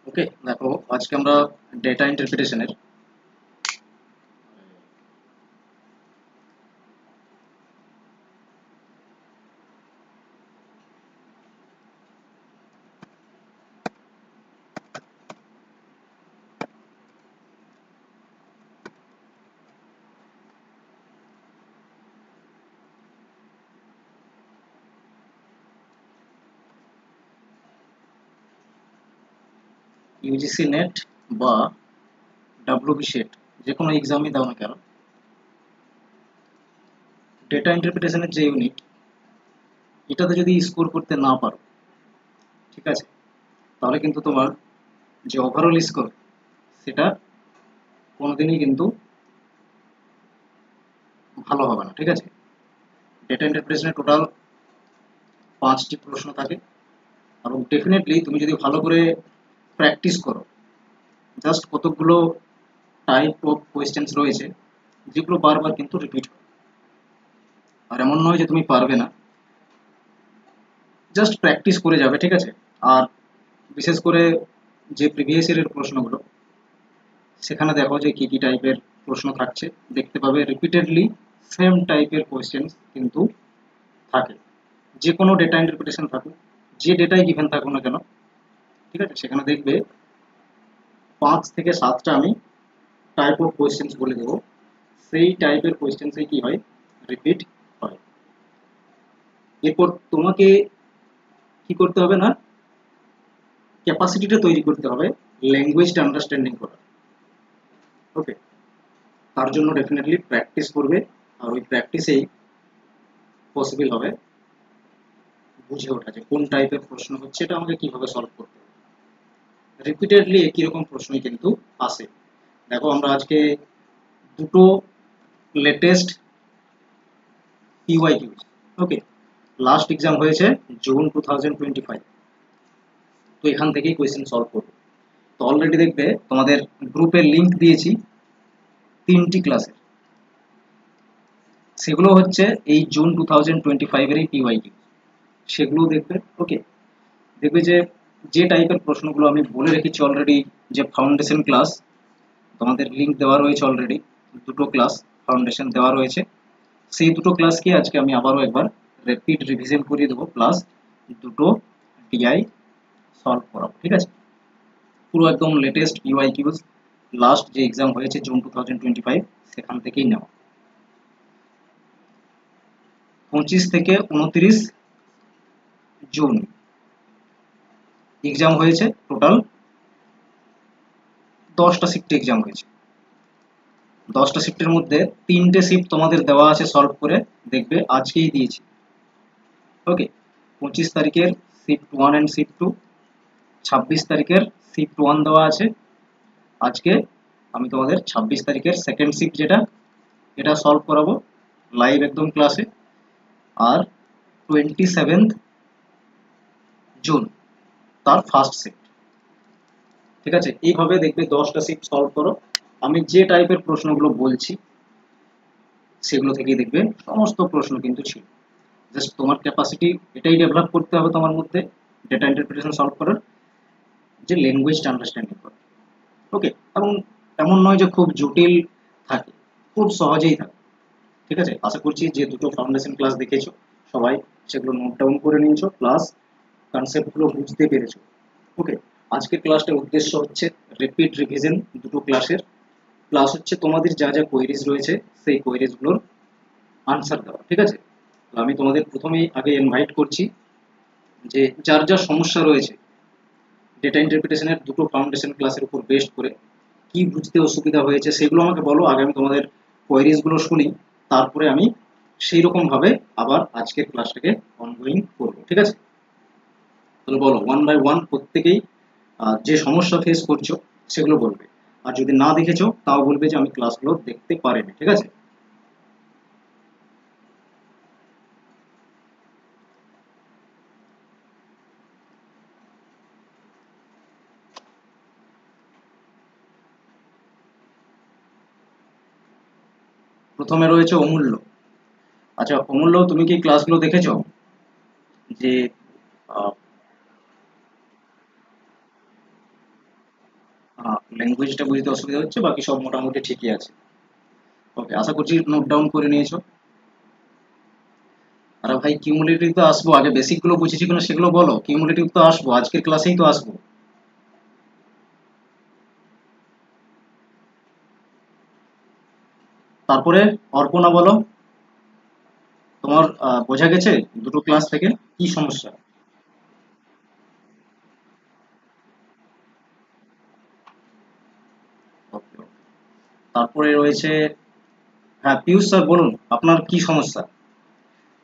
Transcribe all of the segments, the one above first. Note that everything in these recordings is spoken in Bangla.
ওকে, দেখো আজকে আমরা ডেটা ইন্টারপ্রিটেশনের ইউজিসি নেট বা ডাব্লিউবি সেট যে কোনো এক্সামই দাও না কেন, ডেটা ইন্টারপ্রিটেশনের যে ইউনিট এটাতে যদি স্কোর করতে না পারো, ঠিক আছে, তাহলে কিন্তু তোমার যে ওভারঅল স্কোর সেটা কোনোদিনই কিন্তু ভালো হবে না। ঠিক আছে, ডেটা ইন্টারপ্রিটেশনের টোটাল 5টি প্রশ্ন থাকে এবং ডেফিনেটলি তুমি যদি ভালো করে প্র্যাকটিস করো, জাস্ট কতগুলো টাইপ অফ কোয়েশ্চেন্স রয়েছে যেগুলো বারবার কিন্তু রিপিট হয়। আর এমন নয় যে তুমি পারবে না, জাস্ট প্র্যাকটিস করে যাবে। ঠিক আছে, আর বিশেষ করে যে প্রিভিয়াস ইয়ারের প্রশ্নগুলো, সেখানে দেখো যে কি কি টাইপের প্রশ্ন থাকছে, দেখতে পাবে রিপিটেডলি সেম টাইপের কোয়েশ্চেন কিন্তু থাকে। যে কোনো ডেটা ইন্টারপ্রিটেশন থাকুক, যে ডেটাই গিভেন থাকুক না কেন, ঠিক আছে, সেখানে দেখবে 5 থেকে 7টা আমি টাইপ অফ কোয়েশ্চেন্স বলে দেবো, সেই টাইপের কোয়েশ্চেন্সে কি হয়, রিপিট হয়। এরপর তোমাকে কি করতে হবে না, ক্যাপাসিটিটা তৈরি করতে হবে ল্যাঙ্গুয়েজটা আন্ডারস্ট্যান্ডিং করার। ওকে, তার জন্য ডেফিনেটলি প্র্যাকটিস করবে, আর ওই প্র্যাকটিসেই পসিবল হবে বুঝে ওঠা যে কোন টাইপের প্রশ্ন হচ্ছে, এটা আমাকে কিভাবে সলভ করতে হবে। রিপিটেডলি একই রকম প্রশ্নই কিন্তু আসে। দেখো আমরা আজকে দুটো লেটেস্ট পিওয়াইকিউজ, ওকে, লাস্ট এক্সাম হয়েছে জুন 2025, তো এখান থেকেই কোয়েশ্চেন সলভ করবো। তো অলরেডি দেখবে তোমাদের গ্রুপের লিংক দিয়েছি 3টি ক্লাসের, সেগুলো হচ্ছে এই জুন 2025-এরই পিওয়াইকিউ, সেগুলো দেখবে। ওকে, দেখবে যে যে টাইপের প্রশ্নগুলো আমি বলে রেখেছি অলরেডি, যে ফাউন্ডেশন ক্লাস তোমাদের লিংক দেওয়া রয়েছে, অলরেডি দুটো ক্লাস ফাউন্ডেশন দেওয়া রয়েছে, সেই দুটো ক্লাসকে আজকে আমি আবারও একবার রিপিট রিভিশন করিয়ে দেবো, প্লাস দুটো ডিআই সলভ করাবো। ঠিক আছে, পুরো একদম লেটেস্ট পিওয়াইকিউজ, লাস্ট যে এক্সাম হয়েছে জুন 2025 সেখান থেকেই নেওয়া। 25 থেকে 29 জুন এক্সাম হয়েছে, টোটাল 10টা শিফটে এক্সাম হয়েছে। 10টা শিফটের মধ্যে 3টে শিফট তোমাদের দেওয়া আছে সলভ করে, দেখবে আজকেই দিয়েছি। ওকে, 25 তারিখের শিফট 1 অ্যান্ড শিফট 2, 26 তারিখের শিফট 1 দেওয়া আছে। আজকে আমি তোমাদের 26 তারিখের সেকেন্ড শিফট যেটা, এটা সলভ করাবো লাইভ একদম ক্লাসে। আর 27 জুন তার ফার্স্ট শিফট। ঠিক আছে, এইভাবে দেখবে 10টা শিফট সলভ করো। আমি যে টাইপের প্রশ্নগুলো বলছি সেগুলো থেকেই দেখবে সমস্ত প্রশ্ন কিন্তু ছিল। জাস্ট তোমার ক্যাপাসিটি এটাই ডেভেলপ করতে হবে তোমার মধ্যে, ডেটা ইন্টারপ্রিটেশন সলভ করার, যে ল্যাঙ্গুয়েজটা আন্ডারস্ট্যান্ডিং করা। ওকে, এবং এমন নয় যে খুব জটিল থাকে, খুব সহজেই থাকে। ঠিক আছে, আশা করছি যে দুটো ফাউন্ডেশন ক্লাস দেখেছো সবাই সেগুলো নোট ডাউন করে নিয়েছো, প্লাস কনসেপ্টগুলো বুঝতে পেরেছো। ওকে, আজকের ক্লাসটার উদ্দেশ্য হচ্ছে রিপিট রিভিশন দুটো ক্লাসের, প্লাস হচ্ছে তোমাদের যা যা কোয়েরিজ রয়েছে সেই কোয়েরিজগুলোর আনসার দেওয়া। ঠিক আছে, তো আমি তোমাদের প্রথমেই আগে ইনভাইট করছি যে যার যা সমস্যা রয়েছে ডেটা ইন্টারপ্রিটেশনের দুটো ফাউন্ডেশন ক্লাসের উপর বেস্ট করে কি বুঝতে অসুবিধা হয়েছে সেগুলো আমাকে বলো, আগে আমি তোমাদের কোয়েরিজগুলো শুনি, তারপরে আমি সেই রকম ভাবে আবার আজকের ক্লাসটাকে অনগোয়িং করবো। ঠিক আছে, তাহলে বলো ওয়ান বাই ওয়ান প্রত্যেকেই যে সমস্যা ফেস করছো সেগুলো বলবে, আর যদি না দেখেছো তাও বলবে যে আমি ক্লাসগুলো দেখতে পারিনি। ঠিক আছে, প্রথমে রয়েছে অমূল্য। আচ্ছা অমূল্য, তুমি কি ক্লাসগুলো দেখেছো? যে আহ, ল্যাঙ্গুয়েজটা বুঝতে অসুবিধা হচ্ছে, বাকি সব মোটামুটি ঠিকই আছে। ওকে, আশা করছি নোট ডাউন করে নিয়েছো। আরে ভাই কিউমুলেটিভ তো আসবো, আগে বেসিক গুলো বুঝেছি কিনা সেগুলো বলো। কিউমুলেটিভ তো আসবো, আজকের ক্লাসেই তো আসবো। তারপরে অর্পণা বলো, তোমার বোঝা গেছে দুটো ক্লাস থেকে কি সমস্যা? ওকে, তারপরে রয়েছে, হ্যাঁ পিয়ুষ স্যার বলুন, আপনার কি সমস্যা?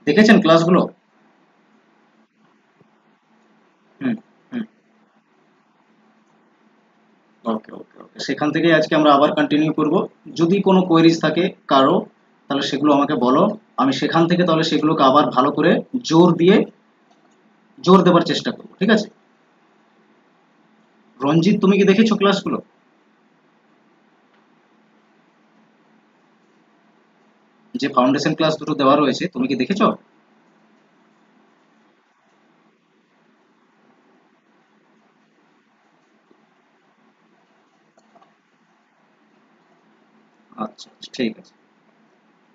দেখেছেন ক্লাসগুলো? হুম হুম। ওকে ওকে ওকে, সেখান থেকে আজকে আমরা আবার কন্টিনিউ করব। যদি কোনো কোয়েরিজ থাকে কারো, তাহলে সেগুলো আমাকে বলো। আমি সেখান থেকে তাহলে সেগুলোকে আবার ভালো করে জোর দিয়ে জোর দেবার চেষ্টা করব, ঠিক আছে? রঞ্জিত, তুমি কি দেখেছো ক্লাসগুলো? যে ফাউন্ডেশন ক্লাস দুটো দেওয়া রয়েছে, তুমি কি দেখেছো? আচ্ছা আচ্ছা, ঠিক আছে।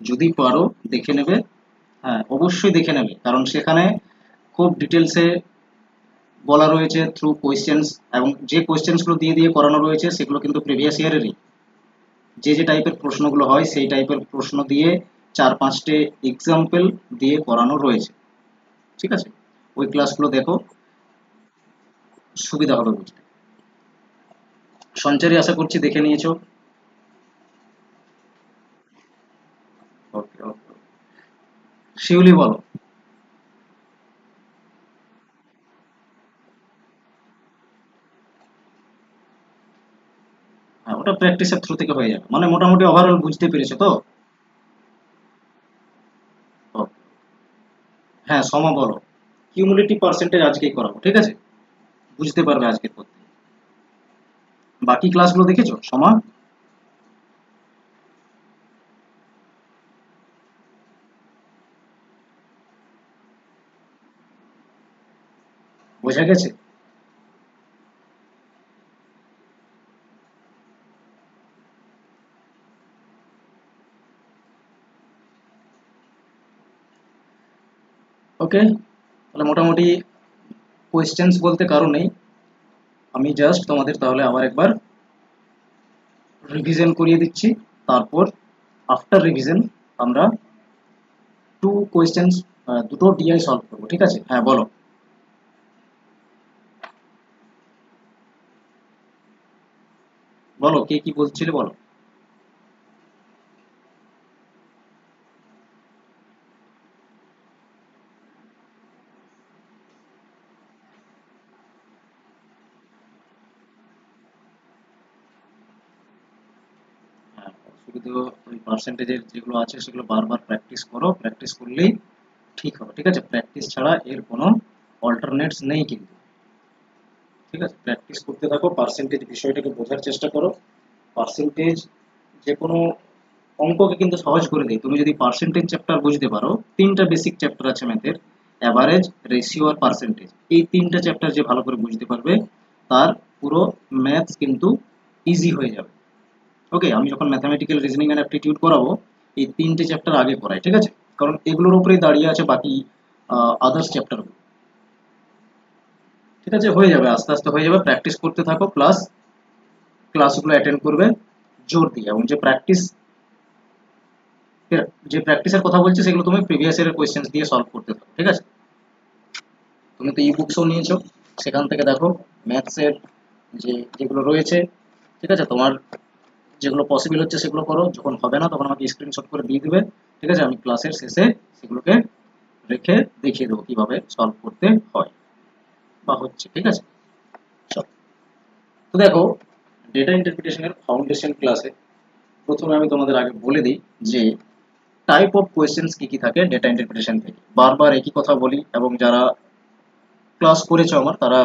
যদি পারো দেখে নেবে। হ্যাঁ অবশ্যই দেখে নেবে, কারণ সেখানে খুব ডিটেলসে বলা রয়েছে থ্রু কোয়েশ্চেন্স, এবং যে কোয়েশ্চেন্সগুলো দিয়ে দিয়ে করানো রয়েছে সেগুলো কিন্তু প্রিভিয়াস ইয়ারেরই। যে যে টাইপের প্রশ্নগুলো হয় সেই টাইপের প্রশ্ন দিয়ে চার পাঁচটে এক্সাম্পল দিয়ে করানো রয়েছে, ঠিক আছে? ওই ক্লাসগুলো দেখো, সুবিধা হবে বুঝতে। সঞ্চারী আশা করছি দেখে নিয়েছো। ওকে ওকে, শিউলি বলো। হ্যাঁ ওটা প্র্যাকটিসের থ্রু থেকে হয়ে যাবে, মানে মোটামুটি ওভারঅল বুঝতে পেরেছো তো? ওকে, হ্যাঁ সমা বলো। কিউমুলেটিভ পার্সেন্টেজ আজকেই করাবো, ঠিক আছে? বুঝতে পারবে আজকের পর থেকে। বাকি ক্লাসগুলো দেখেছো সমা? বোঝা গেছে? ওকে, তাহলে মোটামুটি কোয়েশ্চেন্স বলতে কারো নেই। আমি জাস্ট তোমাদের তাহলে আবার একবার রিভিশন করিয়ে দিচ্ছি। তারপর আফটার রিভিশন আমরা টু কোয়েশ্চেন্স, দুটো ডিআই সলভ করবো, ঠিক আছে? হ্যাঁ বলো। বলো কে কি বলছিলে বলো। হ্যাঁ, শুধু ওই পার্সেন্টেজের যেগুলো আছে সেগুলো বারবার প্র্যাকটিস করো, প্র্যাকটিস করলেই ঠিক হবে, ঠিক আছে? প্র্যাকটিস ছাড়া এর কোনো অল্টারনেটস নেই কিন্তু, ঠিক আছে? প্র্যাকটিস করতে থাকো, পার্সেন্টেজ বিষয়টাকে বোঝার চেষ্টা করো। পার্সেন্টেজ যে কোনো অঙ্ককে কিন্তু সহজ করে দেয়, তুমি যদি পার্সেন্টেজ চ্যাপ্টার বুঝতে পারো। তিনটা বেসিক চ্যাপ্টার আছে ম্যাথের, অ্যাভারেজ, রেশিও আর পার্সেন্টেজ। এই তিনটা চ্যাপ্টার যে ভালো করে বুঝতে পারবে, তার পুরো ম্যাথস কিন্তু ইজি হয়ে যাবে। ওকে, আমি যখন ম্যাথামেটিক্যাল রিজনিং এন্ড অ্যাপটিটিউড করাবো, এই তিনটে চ্যাপ্টার আগে পড়াই, ঠিক আছে? কারণ এগুলোর উপরেই দাঁড়িয়ে আছে বাকি আদার্স চ্যাপ্টার, ঠিক আছে? হয়ে যাবে, আস্তে আস্তে হয়ে যাবে। প্র্যাকটিস করতে থাকো, প্লাস ক্লাসগুলো অ্যাটেন্ড করবে জোর দিয়ে, এবং যে প্র্যাকটিসের কথা বলছি সেগুলো তুমি প্রিভিয়াস ইয়ারের কোয়েশ্চেন্স দিয়ে সলভ করতে থাকো, ঠিক আছে? তুমি তো ই বুকসও নিয়েছো, সেখান থেকে দেখো ম্যাথসের যে যেগুলো রয়েছে, ঠিক আছে? তোমার যেগুলো পসিবল হচ্ছে সেগুলো করো, যখন হবে না তখন আমাকে স্ক্রিনশট করে দিয়ে দিবে, ঠিক আছে? আমি ক্লাসের শেষে সেগুলোকে রেখে দেখিয়ে দেবো কিভাবে সলভ করতে হয় বা হচ্ছে, ঠিক আছে? চলো, তো দেখো, ডেটা ইন্টারপ্রিটেশনের ফাউন্ডেশন ক্লাসে প্রথমে আমি তোমাদের আগে বলে দিই যে টাইপ অফ কোয়েশ্চেন্স কি কি থাকে ডেটা ইন্টারপ্রিটেশন থেকে। বারবার একই কথা বলি, এবং যারা ক্লাস করেছো আমার তারা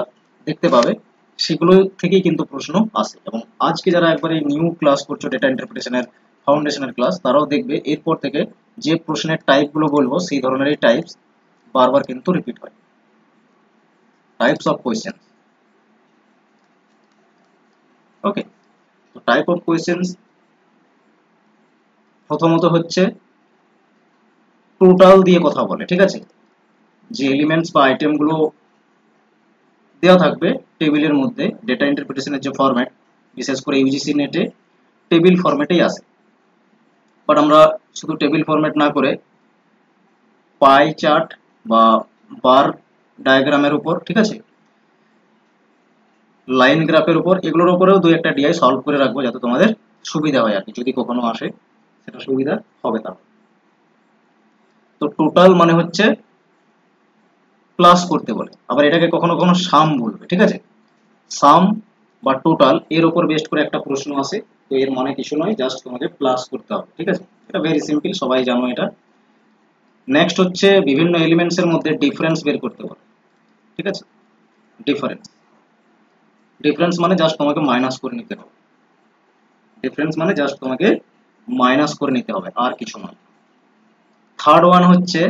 দেখতে পাবে সেগুলো থেকেই কিন্তু প্রশ্ন আসে। এবং আজকে যারা একবারে নিউ ক্লাস করছো ডেটা ইন্টারপ্রিটেশনের ফাউন্ডেশনের ক্লাস, তারাও দেখবে এরপর থেকে যে প্রশ্নের টাইপগুলো বলবো সেই ধরনেরই টাইপস বারবার কিন্তু রিপিট হয়। Types of question, okay? Type of questions প্রথমত হচ্ছে টোটাল দিয়ে কথা বলে, ঠিক আছে, যে এলিমেন্টস বা আইটেমগুলো দেওয়া থাকবে টেবিলের মধ্যে, ডেটা ইন্টারপ্রিটেশনের যে ফরম্যাট, বিশেষ করে ইউজিসি নেটে টেবিল ফরম্যাটেই আসে। বাট আমরা শুধু টেবিল ফরম্যাট না করে পাই চার্ট বা বার ডায়াগ্রামের উপর, ঠিক আছে, লাইন গ্রাফের উপর, এগুলোর উপরেও দুই একটা ডিআই সলভ করে রাখবো যাতে তোমাদের সুবিধা হয় আর কি, যদি কখনো আসে সেটা সুবিধা হবে। তাহলে তো টোটাল মানে হচ্ছে প্লাস করতে বলে, আবার এটাকে কখনো কখনো সাম বলবে, ঠিক আছে, সাম বা টোটাল এর উপর বেস্ট করে একটা প্রশ্ন আসে, তো এর মানে কিছু নয়, জাস্ট তোমাকে প্লাস করতে হবে, ঠিক আছে, এটা ভেরি সিম্পল, সবাই জানো এটা। নেক্সট হচ্ছে বিভিন্ন এলিমেন্টস এর মধ্যে ডিফারেন্স বের করতে বলে, ঠিক আছে, ডিফারেন্স, ডিফারেন্স মানে জাস্ট তোমাকে মাইনাস করে নিতে হবে, ডিফারেন্স মানে জাস্ট তোমাকে মাইনাস করে নিতে হবে, আর কিছু নয়। থার্ড ওয়ান হচ্ছে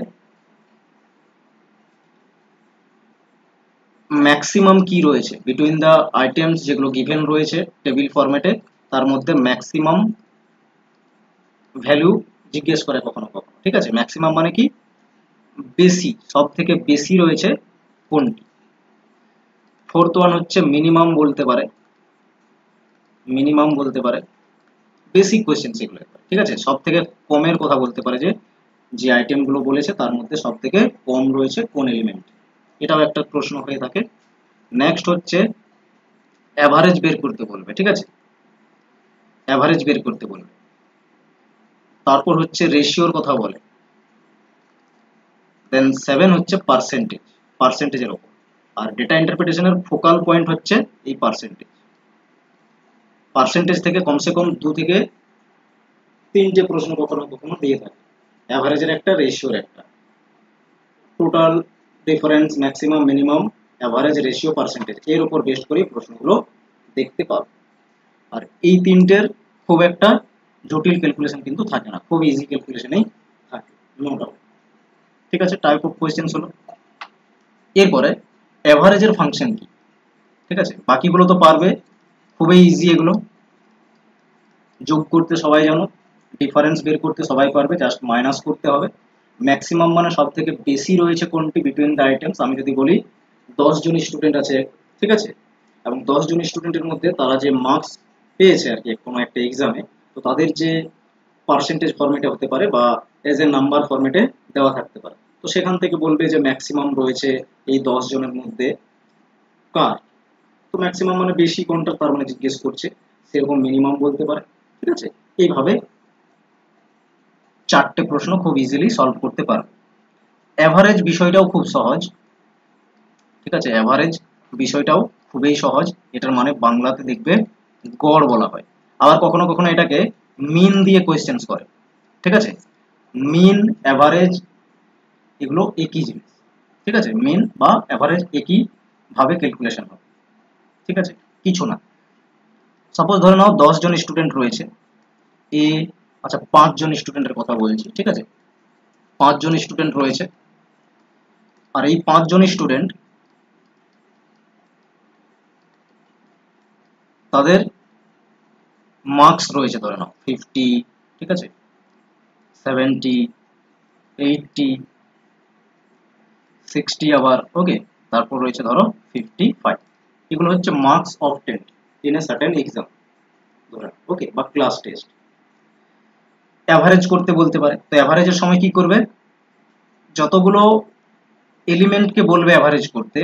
ম্যাক্সিমাম কি রয়েছে বিটুইন দ্য আইটেমস যেগুলো গিভেন রয়েছে টেবিল ফরম্যাটে, তার মধ্যে ম্যাক্সিমাম ভ্যালু জিজ্ঞেস করে কখনো কখনো, ঠিক আছে, ম্যাক্সিমাম মানে কি, বেশি, সব থেকে বেশি রয়েছে কোনটি। ফোর্থ ওয়ান হচ্ছে মিনিমাম বলতে পারে, মিনিমাম বলতে পারে, বেসিক কোয়েশ্চেন সেগুলো, ঠিক আছে, সব থেকে কমের কথা বলতে পারে, যে আইটেমগুলো বলেছে তার মধ্যে সব থেকে কম রয়েছে কোন এলিমেন্ট, এটাও একটা প্রশ্ন হয়ে থাকে। নেক্সট হচ্ছে অ্যাভারেজ বের করতে বলবে, ঠিক আছে, অ্যাভারেজ বের করতে বলবে। তারপর হচ্ছে রেশিওর কথা বলে। দেন 7 হচ্ছে পার্সেন্টেজ, পার্সেন্টেজের উপর। আর ডেটা ইন্টারপ্রিটেশনের ফোকাল পয়েন্ট হচ্ছে এই পার্সেন্টেজ, পার্সেন্টেজ থেকে কমসে কম 2 থেকে 3টে প্রশ্ন কখনো কখনো দিয়ে থাকে, অ্যাভারেজের একটা, রেশিওর একটা, total, difference, maximum, minimum, average, ratio, percentage, এর উপর বেস্ট করে প্রশ্নগুলো দেখতে পাবে। আর এই তিনটের খুব একটা জটিল ক্যালকুলেশন কিন্তু থাকে না, খুব ইজি ক্যালকুলেশনেই থাকে, নো ডাউট, ঠিক আছে। টাইপ অফ কোয়েশ্চেন্স হলো। এরপরে অ্যাভারেজের ফাংশন কি, ঠিক আছে, বাকিগুলো তো পারবে, খুবই ইজি এগুলো, যোগ করতে সবাই জানো, ডিফারেন্স বের করতে সবাই পারবে, জাস্ট মাইনাস করতে হবে। ম্যাক্সিমাম মানে সব থেকে বেশি রয়েছে কোনটি বিটুইন দ্য আইটেমস, আমি যদি বলি 10 জন স্টুডেন্ট আছে, ঠিক আছে, এবং 10 জন স্টুডেন্টের মধ্যে তারা যে মার্কস পেয়েছে আর কি কোনো একটা এক্সামে, তো তাদের যে পার্সেন্টেজ ফরম্যাটে হতে পারে বা এজ এ নাম্বার ফরম্যাটে দেওয়া থাকতে পারে, তো সেখান থেকে বলবে যে ম্যাক্সিমাম রয়েছে এই 10 জনের মধ্যে কার, তো ম্যাক্সিমাম মানে বেশি কোনটা, তার মানে জিজ্ঞেস করছে, সেরকম মিনিমাম বলতে পারে, ঠিক আছে। এইভাবে 4টে প্রশ্ন খুব ইজিলি সলভ করতে পারবে। অ্যাভারেজ বিষয়টাও খুব সহজ, ঠিক আছে, অ্যাভারেজ বিষয়টাও খুবই সহজ, এটার মানে বাংলাতে দেখবে গড় বলা হয়, আবার কখনো কখনো এটাকে মিন দিয়ে কোয়েশ্চেন্স করে, ঠিক আছে, মিন, অ্যাভারেজ এগুলো একই জিনিস, ঠিক আছে, মিন বা অ্যাভারেজ একই ভাবে ক্যালকুলেশন হবে, ঠিক আছে, কিছু না। সাপোজ ধরে নাও 10 জন স্টুডেন্ট রয়েছে, এ, আচ্ছা 5 জন স্টুডেন্টের কথা বলছি, ঠিক আছে, 5 জন স্টুডেন্ট রয়েছে, আর এই 5 জন স্টুডেন্ট তাদের মার্কস রয়েছে ধরে নাও 50, ঠিক আছে, 70, 80, 60 আবার, ওকে, তারপর রয়েছে ধরো 55, এগুলো হচ্ছে marks of 10 in a certain exam, okay, বা ক্লাস টেস্ট। অ্যাভারেজ করতে বলতে পারে, তো অ্যাভারেজের সময় কি করবে, যতগুলো এলিমেন্টকে বলবে অ্যাভারেজ করতে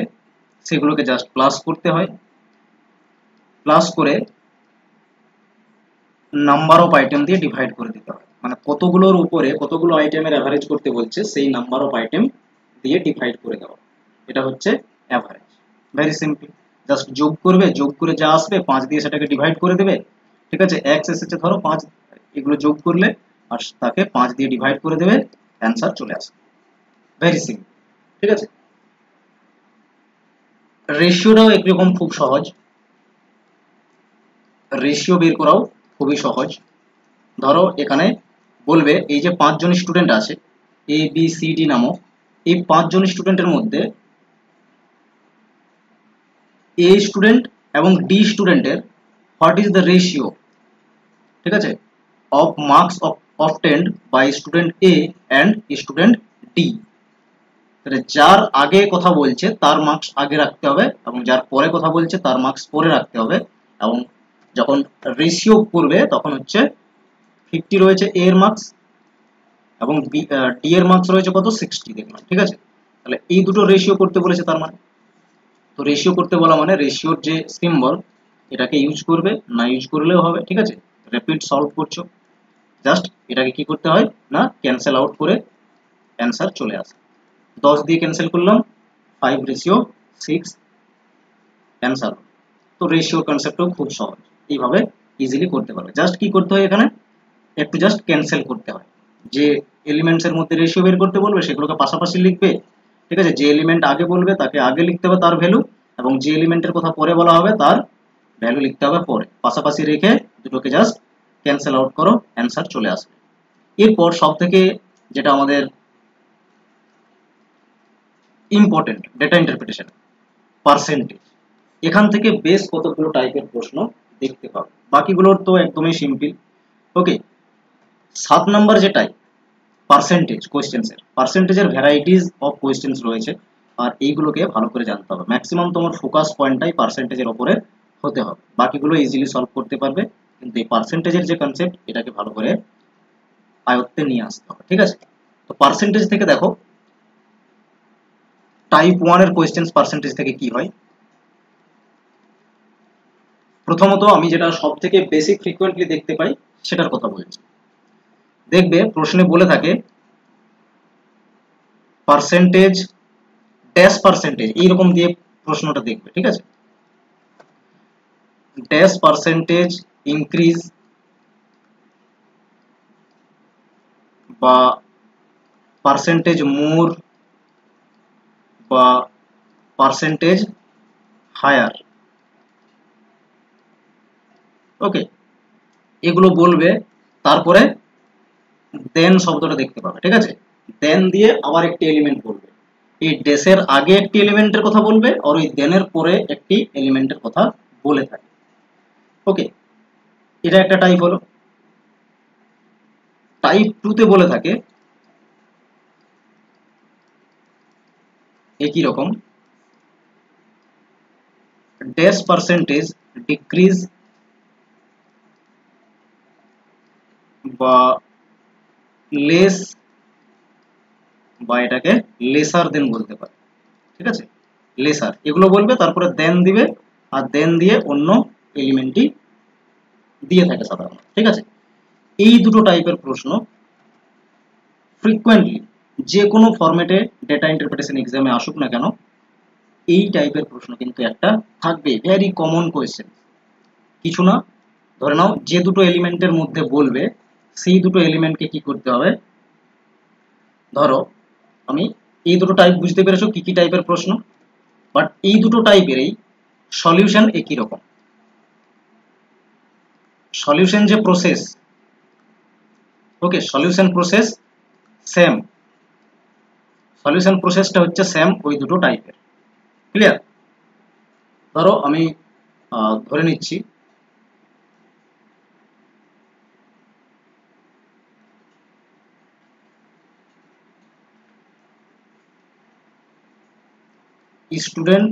সেগুলোকে জাস্ট প্লাস করতে হয়, প্লাস করে নাম্বার অফ আইটেম দিয়ে ডিভাইড করে দিতে হয়, মানে কতগুলোর উপরে কতগুলো আইটেমের অ্যাভারেজ করতে বলছে সেই নাম্বার অফ আইটেম দিয়ে ডিভাইড করে দেওয়া, এটা হচ্ছে অ্যাভারেজ। ভেরি সিম্পল, জাস্ট যোগ করবে, যোগ করে যা আসবে 5 দিয়ে সেটাকে ডিভাইড করে দেবে, ঠিক আছে, x এসেছে ধরো 5, এগুলো যোগ করলে আর তাকে 5 দিয়ে ডিভাইড করে দেবে, অ্যান্সার চলে আসবে, ভেরি সিম্পল, ঠিক আছে। রেশিওটাও একরকম খুব সহজ, রেশিও বের করাও খুবই সহজ। ধরো এখানে বলবে এই যে 5 জন স্টুডেন্ট আছে এ বি সি ডি নামক, এই 5 জন স্টুডেন্টের মধ্যে এ স্টুডেন্ট এবং ডি স্টুডেন্টের হোয়াট ইজ দ্য রেশিও, ঠিক আছে, of marks obtained by student A and student D. তাহলে যার আগে কথা বলছে তার মার্কস আগে রাখতে হবে এবং যার পরে কথা বলছে তার মার্কস পরে রাখতে হবে। এবং যখন রেশিও করবে তখন হচ্ছে 50 রয়েছে এ এর মার্কস এবং ডি এর মার্কস রয়েছে কত 60 দেখলাম। ঠিক আছে, তাহলে এই দুটো রেশিও করতে বলেছে, তার মানে তো রেশিও করতে বলা মানে রেশিওর যে সিম্বল এটাকে ইউজ করবে, না ইউজ করলেও হবে। ঠিক আছে, র্যাপিড সলভ করছো, জাস্ট এটাকে কি করতে হয় না ক্যান্সেল আউট করে অ্যান্সার চলে আসে। 10 দিয়ে ক্যান্সেল করলাম, 5:6 অ্যান্সার। তো রেশিও কনসেপ্টও খুব সহজ, এইভাবে ইজিলি করতে পারবে। জাস্ট কি করতে হয় এখানে একটু জাস্ট ক্যান্সেল করতে হয়, যে এলিমেন্টস এর মধ্যে রেশিও বের করতে বলবে সেগুলোকে পাশাপাশি লিখবে। ঠিক আছে, যে এলিমেন্ট আগে বলবে তাকে আগে লিখতে হবে তার ভ্যালু, এবং যে এলিমেন্টের কথা পরে বলা হবে তার ভ্যালু লিখতে হবে পরে, পাশাপাশি রেখে দুটোকে জাস্ট ক্যান্সেল আউট করো, অ্যান্সার চলে আসবে। এরপর সব থেকে যেটা আমাদের ইম্পর্টেন্ট ডেটা ইন্টারপ্রিটেশন, পার্সেন্টেজ। এখান থেকে বেশ কতগুলো টাইপের প্রশ্ন দেখতে পাবো, বাকিগুলোর তো একদমই সিম্পল। ওকে, 7 নাম্বার যে টাইপ পার্সেন্টেজ কোয়েশ্চেন্সের, পার্সেন্টেজের ভ্যারাইটিস অফ কোয়েশ্চেন্স রয়েছে, আর এইগুলোকে ভালো করে জানতে হবে। ম্যাক্সিমাম তোমার ফোকাস পয়েন্টটাই পার্সেন্টেজের ওপরে হতে হবে, বাকিগুলো ইজিলি সলভ করতে পারবে, কিন্তু এই পার্সেন্টেজের যে কনসেপ্ট এটাকে ভালো করে আয়ত্তে নিয়ে আসতে হবে। ঠিক আছে, তো পার্সেন্টেজ থেকে দেখো টাইপ 1 এর কোয়েশ্চেন্স পার্সেন্টেজ থেকে কি হয়। প্রথমত আমি যেটা সব থেকে বেশি ফ্রিকোয়েন্টলি দেখতে পাই সেটার কথা বলছি। দেখবে প্রশ্নে বলে থাকে পার্সেন্টেজ ড্যাশ পার্সেন্টেজ, এইরকম দিয়ে প্রশ্নটা দেখবে। ঠিক আছে, ড্যাশ পার্সেন্টেজ ইনক্রিজ বা পার্সেন্টেজ মোর বা পার্সেন্টেজ হায়ার। ওকে, এগুলো বলবে, তারপরে দেন শব্দটা দেখতে পাবে। ঠিক আছে, দেন দিয়ে আবার একটি এলিমেন্ট বলবে, এই ড্যাশের আগে একটি এলিমেন্টের কথা বলবে আর ওই দেনের পরে একটি এলিমেন্টের কথা বলে থাকে। ওকে, এটা একটা টাইপ হলো। টাইপ 2 তে বলে থাকে একই রকম, ড্যাশ পার্সেন্টেজ ডিক্রিজ বা লেস বা এটাকে লেসার দেন বলতে পারে। ঠিক আছে, লেসার এগুলো বলবে, তারপরে দেন দিবে আর দেন দিয়ে অন্য এলিমেন্টই দিয়ে থাকে সাধারণত। ঠিক আছে, এই দুটো টাইপের প্রশ্ন ফ্রিকোয়েন্টলি যে কোনো ফরম্যাটে ডেটা ইন্টারপ্রিটেশন এক্সামে আসুক না কেন এই টাইপের প্রশ্ন কিন্তু একটা থাকবে, ভেরি কমন কোয়েশ্চেন। কিছু না, ধরে নাও যে দুটো এলিমেন্টের মধ্যে বলবে সেই দুটো এলিমেন্টকে কি করতে হবে, ধরো আমি এই দুটো টাইপ বুঝতে পেরেছো কি কি টাইপের প্রশ্ন, বাট এই দুটো টাইপেরই সলিউশন একই রকম। সলিউশন যে প্রসেস, ওকে, সলিউশন প্রসেস সেম, সলিউশন প্রসেসটা হচ্ছে সেম ওই দুটো টাইপের। ক্লিয়ার? ধরো আমি ধরে নিচ্ছি স্টুডেন্ট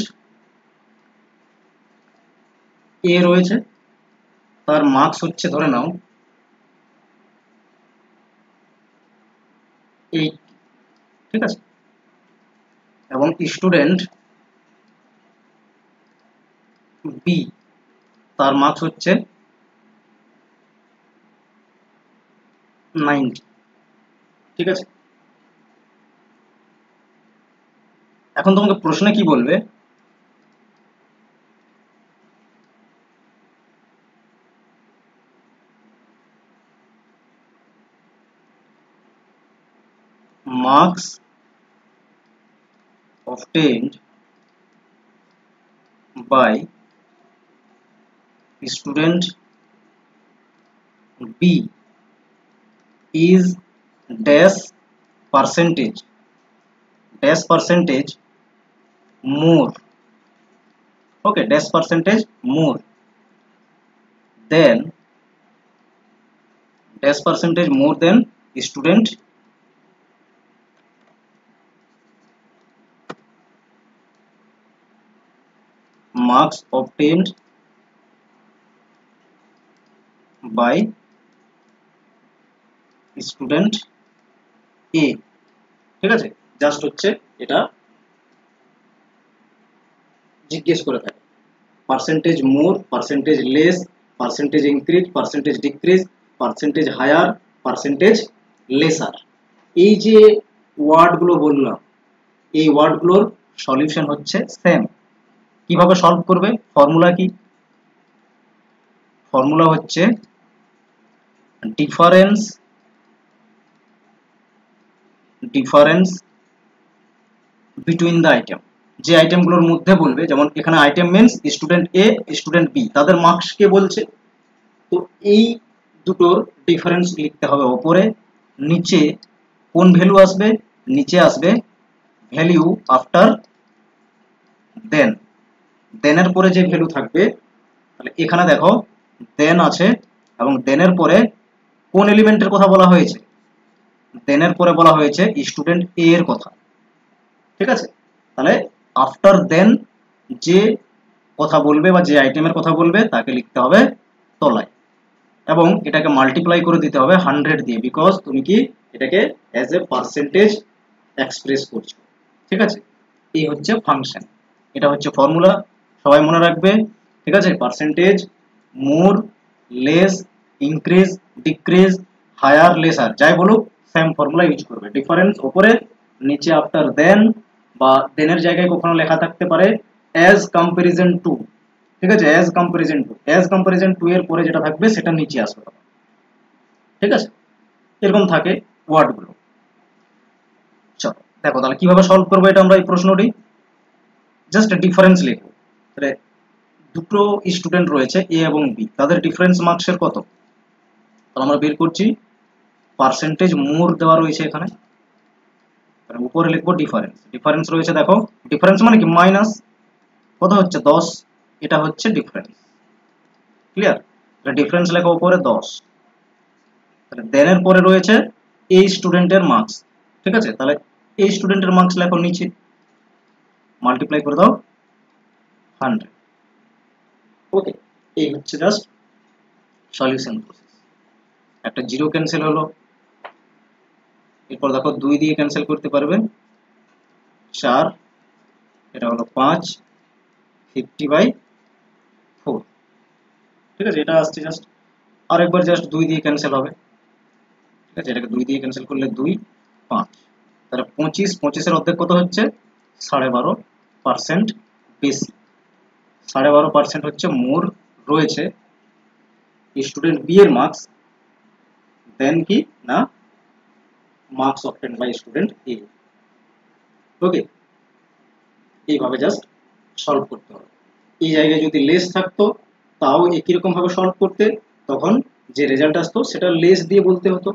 এ রয়েছে, তার মার্কস হচ্ছে ধরে নাও 8, ঠিক আছে, এবং স্টুডেন্ট বি তার মার্কস হচ্ছে 90। ঠিক আছে, এখন তোমাকে প্রশ্নে কি বলবে, marks obtained by student B is dash percentage more, okay, dash percentage more than dash percentage more than student marks obtained by student A. ঠিক আছে, জাস্ট হচ্ছে এটা জিজ্ঞেস করে থাকে percentage more, percentage less, percentage increase, percentage decrease, percentage higher, percentage lesser. এই যে ওয়ার্ডগুলো বললাম, এই ওয়ার্ডগুলোর সলিউশন হচ্ছে সেম। কিভাবে সলভ করবে? ফর্মুলা কি? ফর্মুলা হচ্ছে ডিফারেন্স বিটুইন দ্য আইটেম। যে আইটেমগুলোর মধ্যে বলবে, যেমন এখানে item means student A, student B, তাদের মার্কস কে বলছে, তো এই দুটোর ডিফারেন্স লিখতে হবে ওপরে, নিচে কোন ভ্যালু আসবে? নিচে আসবে ভ্যালু আফটার দেন। দেনের পরে যে ভ্যালু থাকবে, তাহলে এখানে দেখো দেন আছে, এবং দেনের পরে কোন এলিমেন্টের কথা বলা হয়েছে? দেনের পরে বলা হয়েছে স্টুডেন্ট এ এর কথা। ঠিক আছে, তাহলে আফটার দেন যে কথা বলবে বা যে আইটেমের কথা বলবে তাকে লিখতে হবে তলায়, এবং এটাকে মাল্টিপ্লাই করে দিতে হবে 100 দিয়ে, বিকজ তুমি কি এটাকে অ্যাজ এ পার্সেন্টেজ এক্সপ্রেস করছো। ঠিক আছে, এই হচ্ছে ফাংশন, এটা হচ্ছে ফর্মুলা, সবাই মনে রাখবে। ঠিক আছে, percentage more, less, increase, decrease, higher, lesser, যাই বলুক সেম ফর্মুলা ইউজ করবে। ডিফারেন্স ওপরে, নিচে আফটার দেন, বা দেনের জায়গায় কখনো লেখা থাকতে পারে অ্যাজ কম্পারিজন টু। ঠিক আছে, অ্যাজ কম্পারিজন টু এর পরে যেটা থাকবে সেটা নিচে আসবে। ঠিক আছে, এরকম থাকে ওয়ার্ডগুলো। চলো দেখো তাহলে কিভাবে সলভ করবো এটা আমরা এই প্রশ্নটি। জাস্ট ডিফারেন্স লিখবো। তাহলে দুটো স্টুডেন্ট রয়েছে এ এবং বি, তাদের ডিফারেন্স মার্কসের কত? তাহলে আমরা বের করছি পার্সেন্টেজ মোর দেওয়া রয়েছে এখানে, উপরে লিখবো ডিফারেন্স রয়েছে, দেখো ডিফারেন্স মানে কি মাইনাস, কত হচ্ছে 10, এটা হচ্ছে ডিফারেন্স। ক্লিয়ার? ডিফারেন্স লেখা উপরে 10, তাহলে দেনের পরে রয়েছে এই স্টুডেন্টের মার্কস। ঠিক আছে, তাহলে এই স্টুডেন্টের মার্কস লেখো নিচে, মাল্টিপ্লাই করে দাও 100। ওকে, এই হচ্ছে জাস্ট সলিউশন প্রসেস। একটা জিরো ক্যান্সেল হলো, এরপর দেখো 2 দিয়ে ক্যান্সেল করতে পারবে 4, এটা হলো 5, 50/4। ঠিক আছে, এটা আসছে জাস্ট আরেকবার জাস্ট 2 দিয়ে ক্যান্সেল হবে। ঠিক আছে, এটাকে 2 দিয়ে ক্যান্সেল করলে 2, 5, তাহলে 25 এর অর্ধেক কত হচ্ছে 12.5% বেশি। 12.5% হচ্ছে মোর রয়েছে স্টুডেন্ট বি এর মার্কস দেন কি না মার্কস অবটেন বাই স্টুডেন্ট এ। ওকে, এইভাবে জাস্ট সলভ করতে হবে। এই জায়গায় যদি লেস থাকতো তাও একই রকম ভাবে সলভ করতে, তখন যে রেজাল্ট আসতো সেটা লেস দিয়ে বলতে হতো,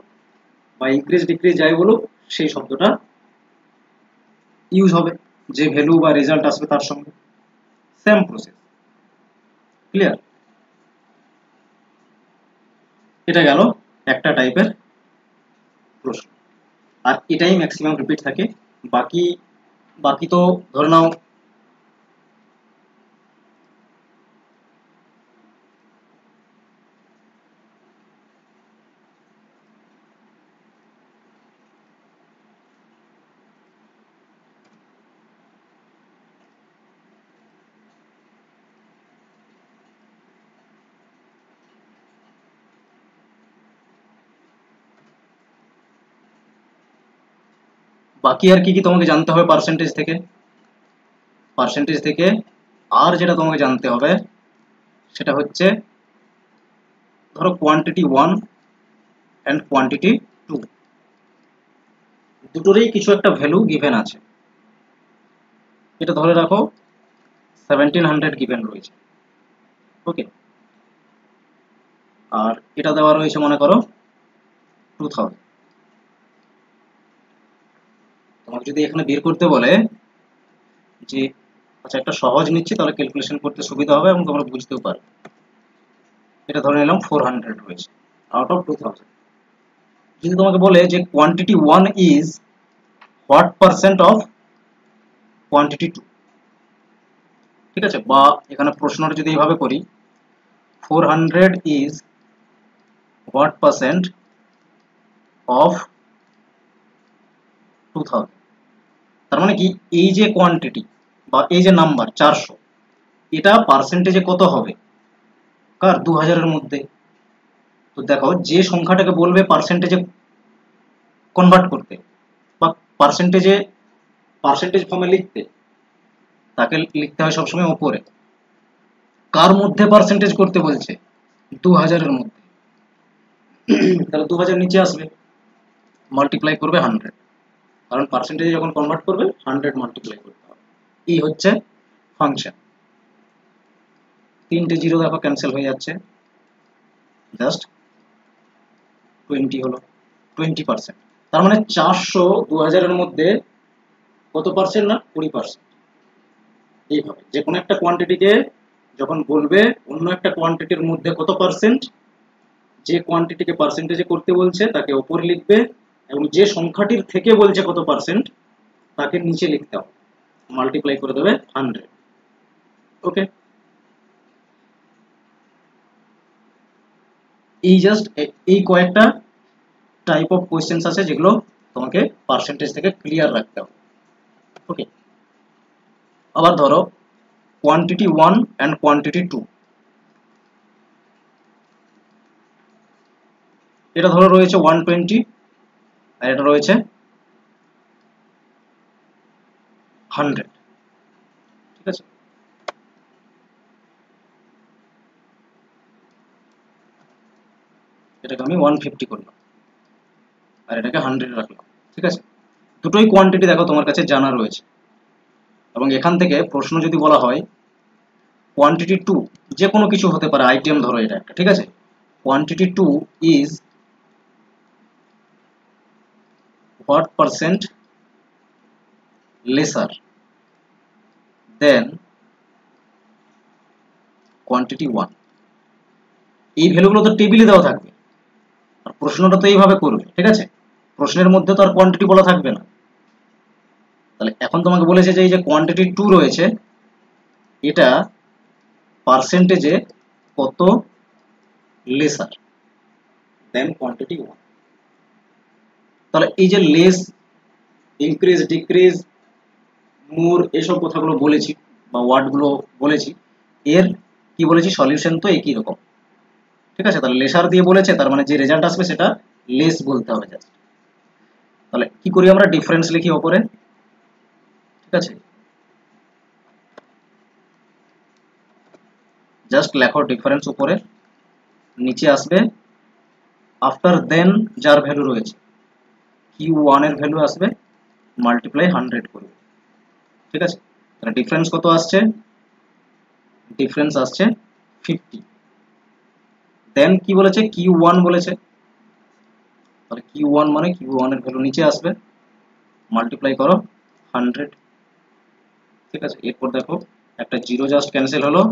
বা ইনক্রিজ ডিক্রিজ যাই বলুক সেই শব্দটা ইউজ হবে যে ভ্যালু বা রেজাল্ট আসবে তার সঙ্গে। Same process. ক্লিয়ার? এটা গেল একটা টাইপের প্রশ্ন, আর এটাই ম্যাক্সিমাম রিপিট থাকে। বাকি বাকি তো ধরে নাও বাকি আর কি তোমাকে জানতে হবে পার্সেন্টেজ থেকে? পার্সেন্টেজ থেকে আর যেটা তোমাকে জানতে হবে সেটা হচ্ছে, ধরো কোয়ান্টিটি 1 অ্যান্ড কোয়ান্টিটি 2, দুটোরই কিছু একটা ভ্যালু গিভেন আছে। এটা ধরে রাখো 1700 গিভেন রয়েছে। ওকে, আর এটা দেওয়া রয়েছে মনে করো 2000। তোমাকে যদি এখানে বের করতে বলে যে, আচ্ছা একটা সহজ নিচ্ছি তাহলে ক্যালকুলেশন করতে সুবিধা হবে এবং তোমরা বুঝতেও পারবে। এটা ধরে নিলাম 400 রয়েছে আউট অফ 2000। যদি তোমাকে বলে যে quantity 1 is what percent of quantity 2, ঠিক আছে, বা এখানে প্রশ্নটা যদি এইভাবে করি 400 ইজ হোয়াট পার্সেন্ট অফ 2000, তার মানে কি এই যে কোয়ান্টিটি বা এই যে নাম্বার 400, এটা পার্সেন্টেজে কত হবে কার 2000 এর মধ্যে। তো দেখো যে সংখ্যাটাকে বলবে পার্সেন্টেজে কনভার্ট করতে বা পার্সেন্টেজ ফর্মে লিখতে, তাকে লিখতে হয় সবসময় উপরে। কার মধ্যে পার্সেন্টেজ করতে বলছে 2000 এর মধ্যে, তাহলে 2000 নিচে আসবে, মাল্টিপ্লাই করবে 100, কারণ পার্সেন্টেজে যখন কনভার্ট করবে 100 মাল্টিপ্লাই করতে হবে। এই হচ্ছে ফাংশন। 3টে জিরো দেখো ক্যান্সেল হয়ে যাচ্ছে, জাস্ট 20 হলো 20%। তার মানে 400 2000 এর মধ্যে কত পার্সেন্ট না 20%। এইভাবে যে কোনো একটা কোয়ান্টিটিকে যখন বলবে অন্য একটা কোয়ান্টিটির মধ্যে কত পার্সেন্ট, যে কোয়ান্টিটিকে পার্সেন্টেজে করতে বলছে তাকে উপরে লিখবে, এবং যে সংখ্যাটির থেকে বলছে কত পার্সেন্ট তাকে নিচে লিখতে হবে, মাল্টিপ্লাই করে দেবে 100। ওকে, এই জাস্ট এই কয়েকটা টাইপ অফ কোয়েশ্চেন্স আছে যেগুলো তোমাকে পার্সেন্টেজ থেকে ক্লিয়ার রাখতে হবে। ওকে, আবার ধরো কোয়ান্টিটি 1 অ্যান্ড কোয়ান্টিটি 2, এটা ধরো রয়েছে 120 আর এটা রয়েছে 100, ঠিক আছে। এটাকে আমি 150 করলাম আর এটাকে 100 রাখলাম, ঠিক আছে। দুটোই কোয়ান্টিটি দেখো তোমার কাছে জানা রয়েছে, এবং এখান থেকে প্রশ্ন যদি বলা হয় কোয়ান্টিটি 2, যে কোনো কিছু হতে পারে, আইটেম ধরো এটা একটা, ঠিক আছে, quantity 2 is what percent laser then quantity 1, এই ভ্যালুগুলো তো টেবিলে দেওয়া থাকবে, আর প্রশ্নটা তো এইভাবে করবে, ঠিক আছে, প্রশ্নের মধ্যে তো আর কোয়ান্টিটি বলা থাকবে না। তাহলে এখন তোমাকে বলেছে যে এই যে কোয়ান্টিটি 2 রয়েছে এটা পার্সেন্টেজে কত লেসার দেন কোয়ান্টিটি 1। তাহলে এই যে লেস, ইনক্রিজ, ডিক্রিজ, মোর, এসব কথাগুলো বলেছি বা ওয়ার্ডগুলো বলেছি, এর কি বলেছি সলিউশন তো একই রকম, ঠিক আছে। তাহলে লেসার দিয়ে বলেছে, তার মানে যে রেজাল্ট আসবে সেটা লেস বলতে হবে জাস্ট। তাহলে কি করি আমরা, ডিফারেন্স লিখি ওপরে, ঠিক আছে, জাস্ট লেখো ডিফারেন্স উপরে, নিচে আসবে আফটার দেন যার ভ্যালু রয়েছে Q1 এর ভ্যালু আসবে, মাল্টিপ্লাই 100 করবে, ঠিক আছে। তাহলে ডিফারেন্স কত আসছে, ডিফারেন্স আসছে 50। দেন কি বলেছে Q1 বলেছে, তাহলে Q1 মানে Q1 এর ভ্যালু নিচে আসবে, মাল্টিপ্লাই করো 100, ঠিক আছে। এরপর দেখো একটা জিরো জাস্ট ক্যান্সেল হলো,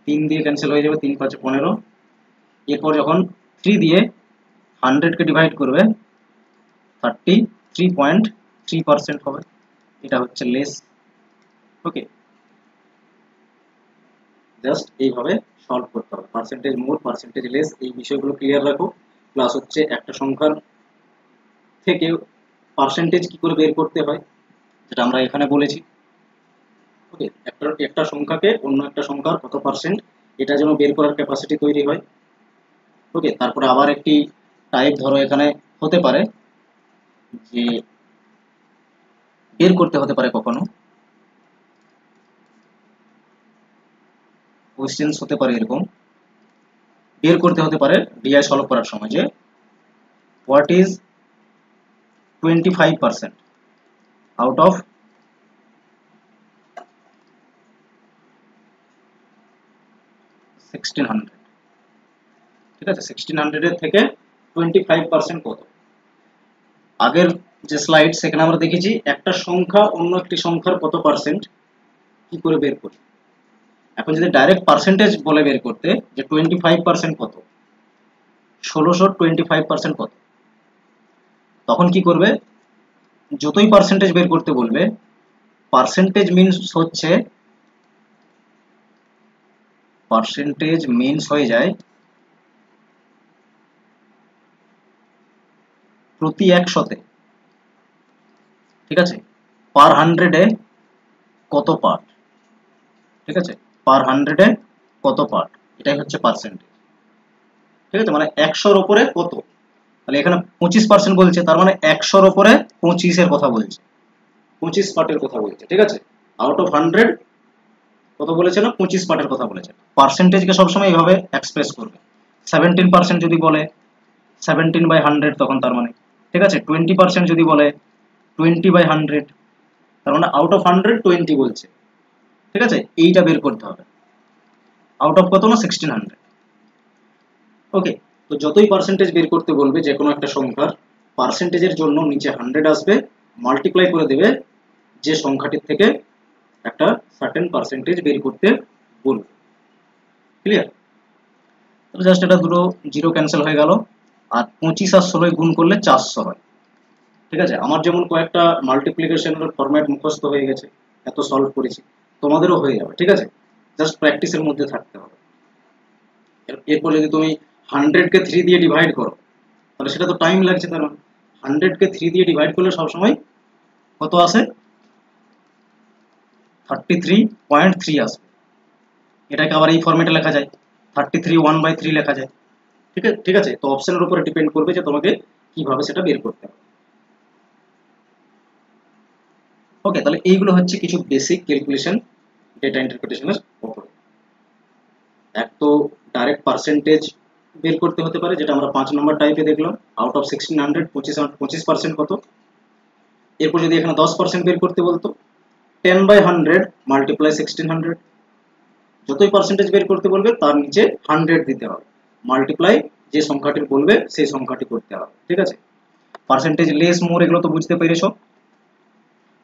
3 দিয়ে ক্যান্সেল হয়ে যাবে, 3 5 15। এরপর যখন 3 দিয়ে 100 কে ডিভাইড করবে 33.3% হবে, এটা হচ্ছে লেস। ওকে, জাস্ট এইভাবে সলভ করতে হবে, পার্সেন্টেজ মোর, পার্সেন্টেজ লেস, এই বিষয়গুলো ক্লিয়ার রাখো। প্লাস হচ্ছে একটা সংখ্যার থেকে পার্সেন্টেজ কি করে বের করতে হয় যেটা আমরা এখানে বলেছি। ওকে, একটা সংখ্যাকে অন্য একটা সংখ্যার কত পার্সেন্ট, এটা যেন বের করার ক্যাপাসিটি তৈরি হয়। ওকে, তারপরে আবার একটি টাইপ ধরো এখানে হতে পারে যে বের করতে হতে পারে কখনো কোশ্চেন্স হতে পারে এরকম, বের করতে হতে পারে ডিআই সলভ করার সময় যে হোয়াট ইজ 25% আউট অফ 1600, ঠিক আছে, 1600 এর থেকে 25% কত। আগের যে স্লাইড সেখানে আমরা দেখেছি একটা সংখ্যা অন্য একটি সংখ্যার কত পার্সেন্ট কি করে বের করি। এখন যদি ডাইরেক্ট পার্সেন্টেজ বলে বের করতে যে 25% কত, 1625% কত, তখন কি করবে, যতই পার্সেন্টেজ বের করতে বলবে, পার্সেন্টেজ মিনস হয়ে যায় প্রতি 100-তে, ঠিক আছে, পার 100-এ কত পার্ট, ঠিক আছে, পার 100-এ কত পার্ট, এটাই হচ্ছে পার্সেন্টেজ। ঠিক আছে, মানে 100-র উপরে কত, তাহলে এখানে 25% বলছে, তার মানে 100-র উপরে 25-এর কথা বলছে, 25 পার্টের কথা বলছে। ঠিক আছে, আউট অফ 100 কত বলেছে না, 25 পার্টের কথা বলেছে। পার্সেন্টেজকে সবসময় এইভাবে এক্সপ্রেস করবে। 17% যদি বলে 17/100 তখন তার মানে, ঠিক আছে, 20% যদি বলে 20/100, তার মানে আউট অফ 100 20 বলছে। ঠিক আছে, এইটা বের করতে হবে, আউট অফ কত না 1600। ওকে, তো যতই পার্সেন্টেজ বের করতে বলবে যে কোনো একটা সংখ্যার, পার্সেন্টেজের জন্য নিচে 100 আসবে, মাল্টিপ্লাই করে দেবে যে সংখ্যাটির থেকে একটা সার্টেন পার্সেন্টেজ বের করতে বলবে। ক্লিয়ার? তো জাস্ট এটা দুটো জিরো ক্যান্সেল হয়ে গেল, আর 25 আর 16 গুণ করলে 400 হয়। ঠিক আছে, আমার যেমন কয়েকটা মাল্টিপ্লিকেশনের ফরম্যাট মুখস্থ হয়ে গেছে, এত সলভ করেছি, তোমাদেরও হয়ে যাবে। ঠিক আছে, জাস্ট প্র্যাকটিসের মধ্যে থাকতে হবে। এরপর যদি তুমি 100-কে 3 দিয়ে ডিভাইড করো, তাহলে সেটা তো টাইম লাগছে, তার মানে 100-কে 3 দিয়ে ডিভাইড করলে সবসময় কত আসে, 33.3 আসবে। এটাকে আবার এই ফরম্যাটে লেখা যায়, 33 1/3 লেখা যায়। ঠিক আছে, তো অপশনের উপরে ডিপেন্ড করবে যে তোমাকে কিভাবে সেটা বের করতে হবে। ওকে, তাহলে এইগুলো হচ্ছে কিছু বেসিক ক্যালকুলেশন ডেটা ইন্টারপ্রিটেশনের উপরে। এক তো ডাইরেক্ট পার্সেন্টেজ বের করতে হতে পারে, যেটা আমরা 5 নম্বর টাইপে দেখলাম, আউট অফ 1600 25% কত। এরপর যদি এখানে 10% বের করতে বলতো, 10/100 মাল্টিপ্লাই 1600, যতই পার্সেন্টেজ বের করতে বলবে তার নিচে 100 দিতে হবে, মাল্টিপ্লাই যে সংখ্যাটি বলবে সেই সংখ্যাটি করতে হবে। ঠিক আছে, পার্সেন্টেজ লেস মোর এগুলো তো বুঝতে পেরেছো।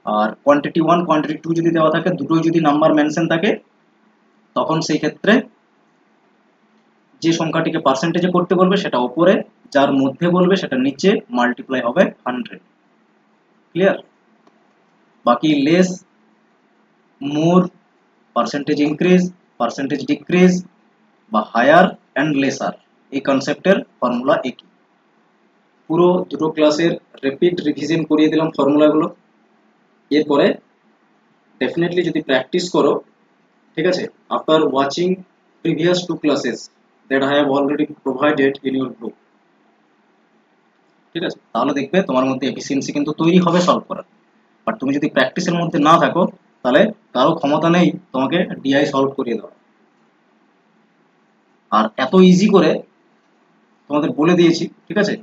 আর কোয়ান্টিটি 1 কোয়ান্টিটি 2 যদি দেওয়া থাকে, দুটোই যদি নাম্বার মেনশন থাকে, তখন সেই ক্ষেত্রে যে সংখ্যাটিকে পার্সেন্টেজে করতে বলবে সেটা উপরে, যার মধ্যে বলবে সেটা নিচে, মাল্টিপ্লাই হবে 100। ক্লিয়ার? বাকি লেস, মোর, পার্সেন্টেজ ইনক্রিজ, পার্সেন্টেজ ডিক্রিজ বা হায়ার অ্যান্ড লেসার, এই কনসেপ্টের ফর্মুলা একই। পুরো দুটো ক্লাসের রিপিট রিভিশন করিয়ে দিলাম ফর্মুলাগুলো। এরপরে ডেফিনেটলি যদি প্র্যাকটিস করো, ঠিক আছে, after watching previous 2 classes that I have already provided in your group, ঠিক আছে, তাহলে দেখবে তোমার মধ্যে এফিসিয়েন্সি কিন্তু তৈরি হবে সলভ করার। বাট তুমি যদি প্র্যাকটিসের মধ্যে না থাকো, তাহলে কারো ক্ষমতা নেই তোমাকে ডিআই সলভ করিয়ে দেওয়া। আর এত ইজি করে তোমাদের বলে দিয়েছি, ঠিক আছে,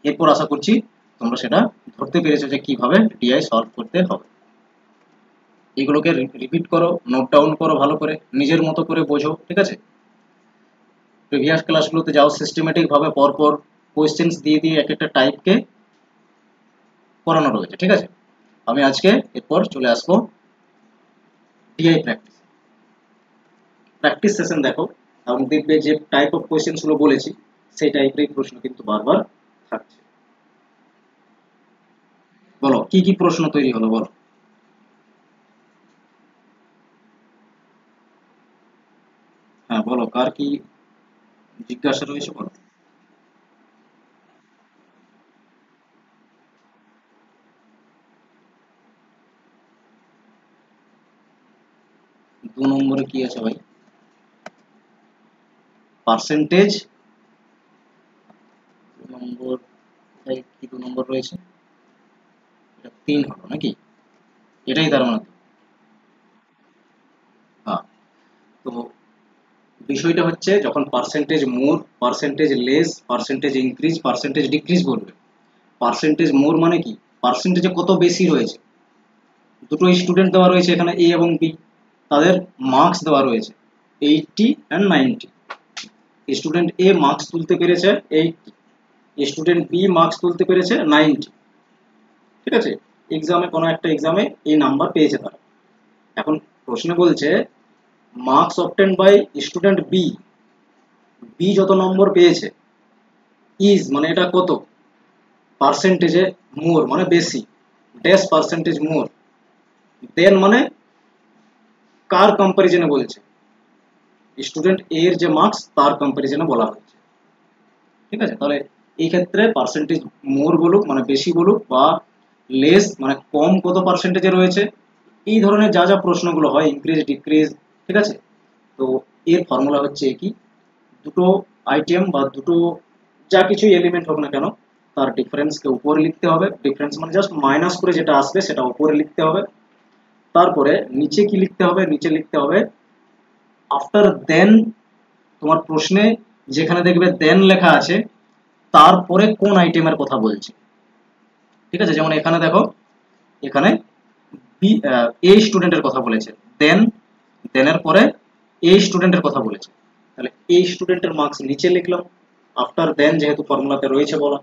এরপর আশা করছি তোমরা সেটা ধরতে পেরেছো যে কিভাবে ডিআই সলভ করতে হবে। এগুলোকে রিপিট করো, নোট ডাউন করো, ভালো করে নিজের মতো করে বোঝো। ঠিক আছে, প্রিভিয়াস ক্লাসগুলোতে যাও, সিস্টেমেটিক ভাবে পরপর কোয়েশ্চেন্স দিয়ে দিয়ে এক একটা টাইপকে করানো রয়েছে। ঠিক আছে, আমি আজকে এরপর চলে আসবো ডিআই প্র্যাকটিস সেশন। দেখো এবং দেখবে যে টাইপ অফ কোয়েশ্চেন্স গুলো বলেছি সেই টাইপেরই প্রশ্ন কিন্তু বারবার থাকছে। বলো কি কি প্রশ্ন তৈরি হলো, বলো। হ্যাঁ বলো, কার কি জিজ্ঞাসা রয়েছে বলো। 2 নম্বরে কি আছে ভাই? পার্সেন্টেজ 2 নম্বর, কি 2 নম্বর রয়েছে? এটা 3 হলো নাকি? এটাই তার মানে? হ্যাঁ, তো বিষয়টা হচ্ছে যখন percentage more, percentage less, percentage increase, percentage decrease বলবে। পার্সেন্টেজ মোর মানে কি, পার্সেন্টেজে কত বেশি রয়েছে। দুটো স্টুডেন্ট দেওয়া রয়েছে এখানে, এ এবং বি, তাদের মার্কস দেওয়া রয়েছে 80 and 90। স্টুডেন্ট এ মার্কস তুলতে পেরেছে 80, স্টুডেন্ট বি মার্কস তুলতে পেরেছে 90। ঠিক আছে, এক্সামে কোনো একটা এক্সামে এই নাম্বার পেয়েছে তারা। এখন প্রশ্নে বলছে marks obtain by student B, B যত নম্বর পেয়েছে, ইজ মানে এটা কত, পার্সেন্টেজে মোর মানে বেশি, ড্যাশ পার্সেন্টেজ মোর, দেন মানে কার কম্পারিজনে বলছে, স্টুডেন্ট এর যে মার্কস তার কম্পারিজনে বলা হচ্ছে। ঠিক আছে, তাহলে এই ক্ষেত্রে পার্সেন্টেজ মোর বলুক মানে বেশি বলুক, বা লেস মানে কম কত পার্সেন্টেজে রয়েছে, এই ধরনের যা যা প্রশ্নগুলো হয়, ইনক্রিজ ডিক্রিজ, ঠিক আছে, তো এর ফর্মুলা হচ্ছে কি, দুটো আইটেম বা দুটো যা কিছু এলিমেন্ট হোক না কেন তার ডিফারেন্সকে উপরে লিখতে হবে, ডিফারেন্স মানে জাস্ট মাইনাস করে যেটা আসবে সেটা উপরে লিখতে হবে, তারপরে নিচে কি লিখতে হবে, নিচে লিখতে হবে আফটার দেন, তোমার প্রশ্নে যেখানে দেখবে দেন লেখা আছে তারপরে কোন আইটেমের কথা বলছে। ঠিক আছে, যেমন এখানে দেখো, এখানে এ স্টুডেন্টের কথা বলেছে, দেন দেনের পরে এ স্টুডেন্টের কথা বলেছে, তাহলে এ স্টুডেন্টের মার্কস নিচে লিখলাম, আফটার দেন যেহেতু ফর্মুলাতে রয়েছে বলা,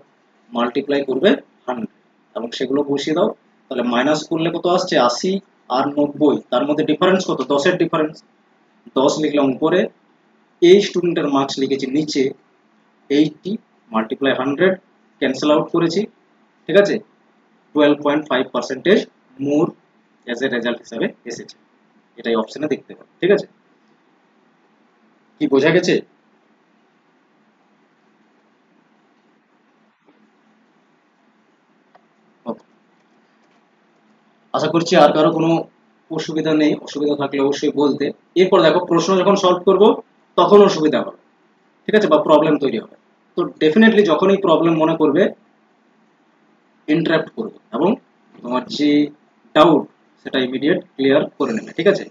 মাল্টিপ্লাই করবে 100 এবং সেগুলো বসিয়ে দাও, তাহলে মাইনাস করলে কত আসছে 80 আর 90, তার মধ্যে ডিফারেন্স কত, 10 এর ডিফারেন্স, 10 লিখলাম উপরে, এই স্টুডেন্টের মার্কস লিখেছি নিচে 80 মাল্টিপ্লাই 100, ক্যান্সেল আউট করেছি, ঠিক আছে, 12.5% মোর অ্যাজ এ রেজাল্ট হিসাবে এসেছে, এটাই অপশনে দেখতে পাবে। ঠিক আছে, কি বোঝা গেছে? Okay. আশা করছি আর কারো কোনো অসুবিধা নেই, অসুবিধা থাকলে অবশ্যই বলতে। এরপর দেখো, প্রশ্ন যখন সলভ করব তখন অসুবিধা হবে, ঠিক আছে, বা প্রবলেম তৈরি হবে, তো ডেফিনেটলি যখনই প্রবলেম মনে করবে ইন্টারাপ্ট করবে এবং তোমার যে ডাউট সেটা ইমিডিয়েট ক্লিয়ার করে নেবে। ঠিক আছে,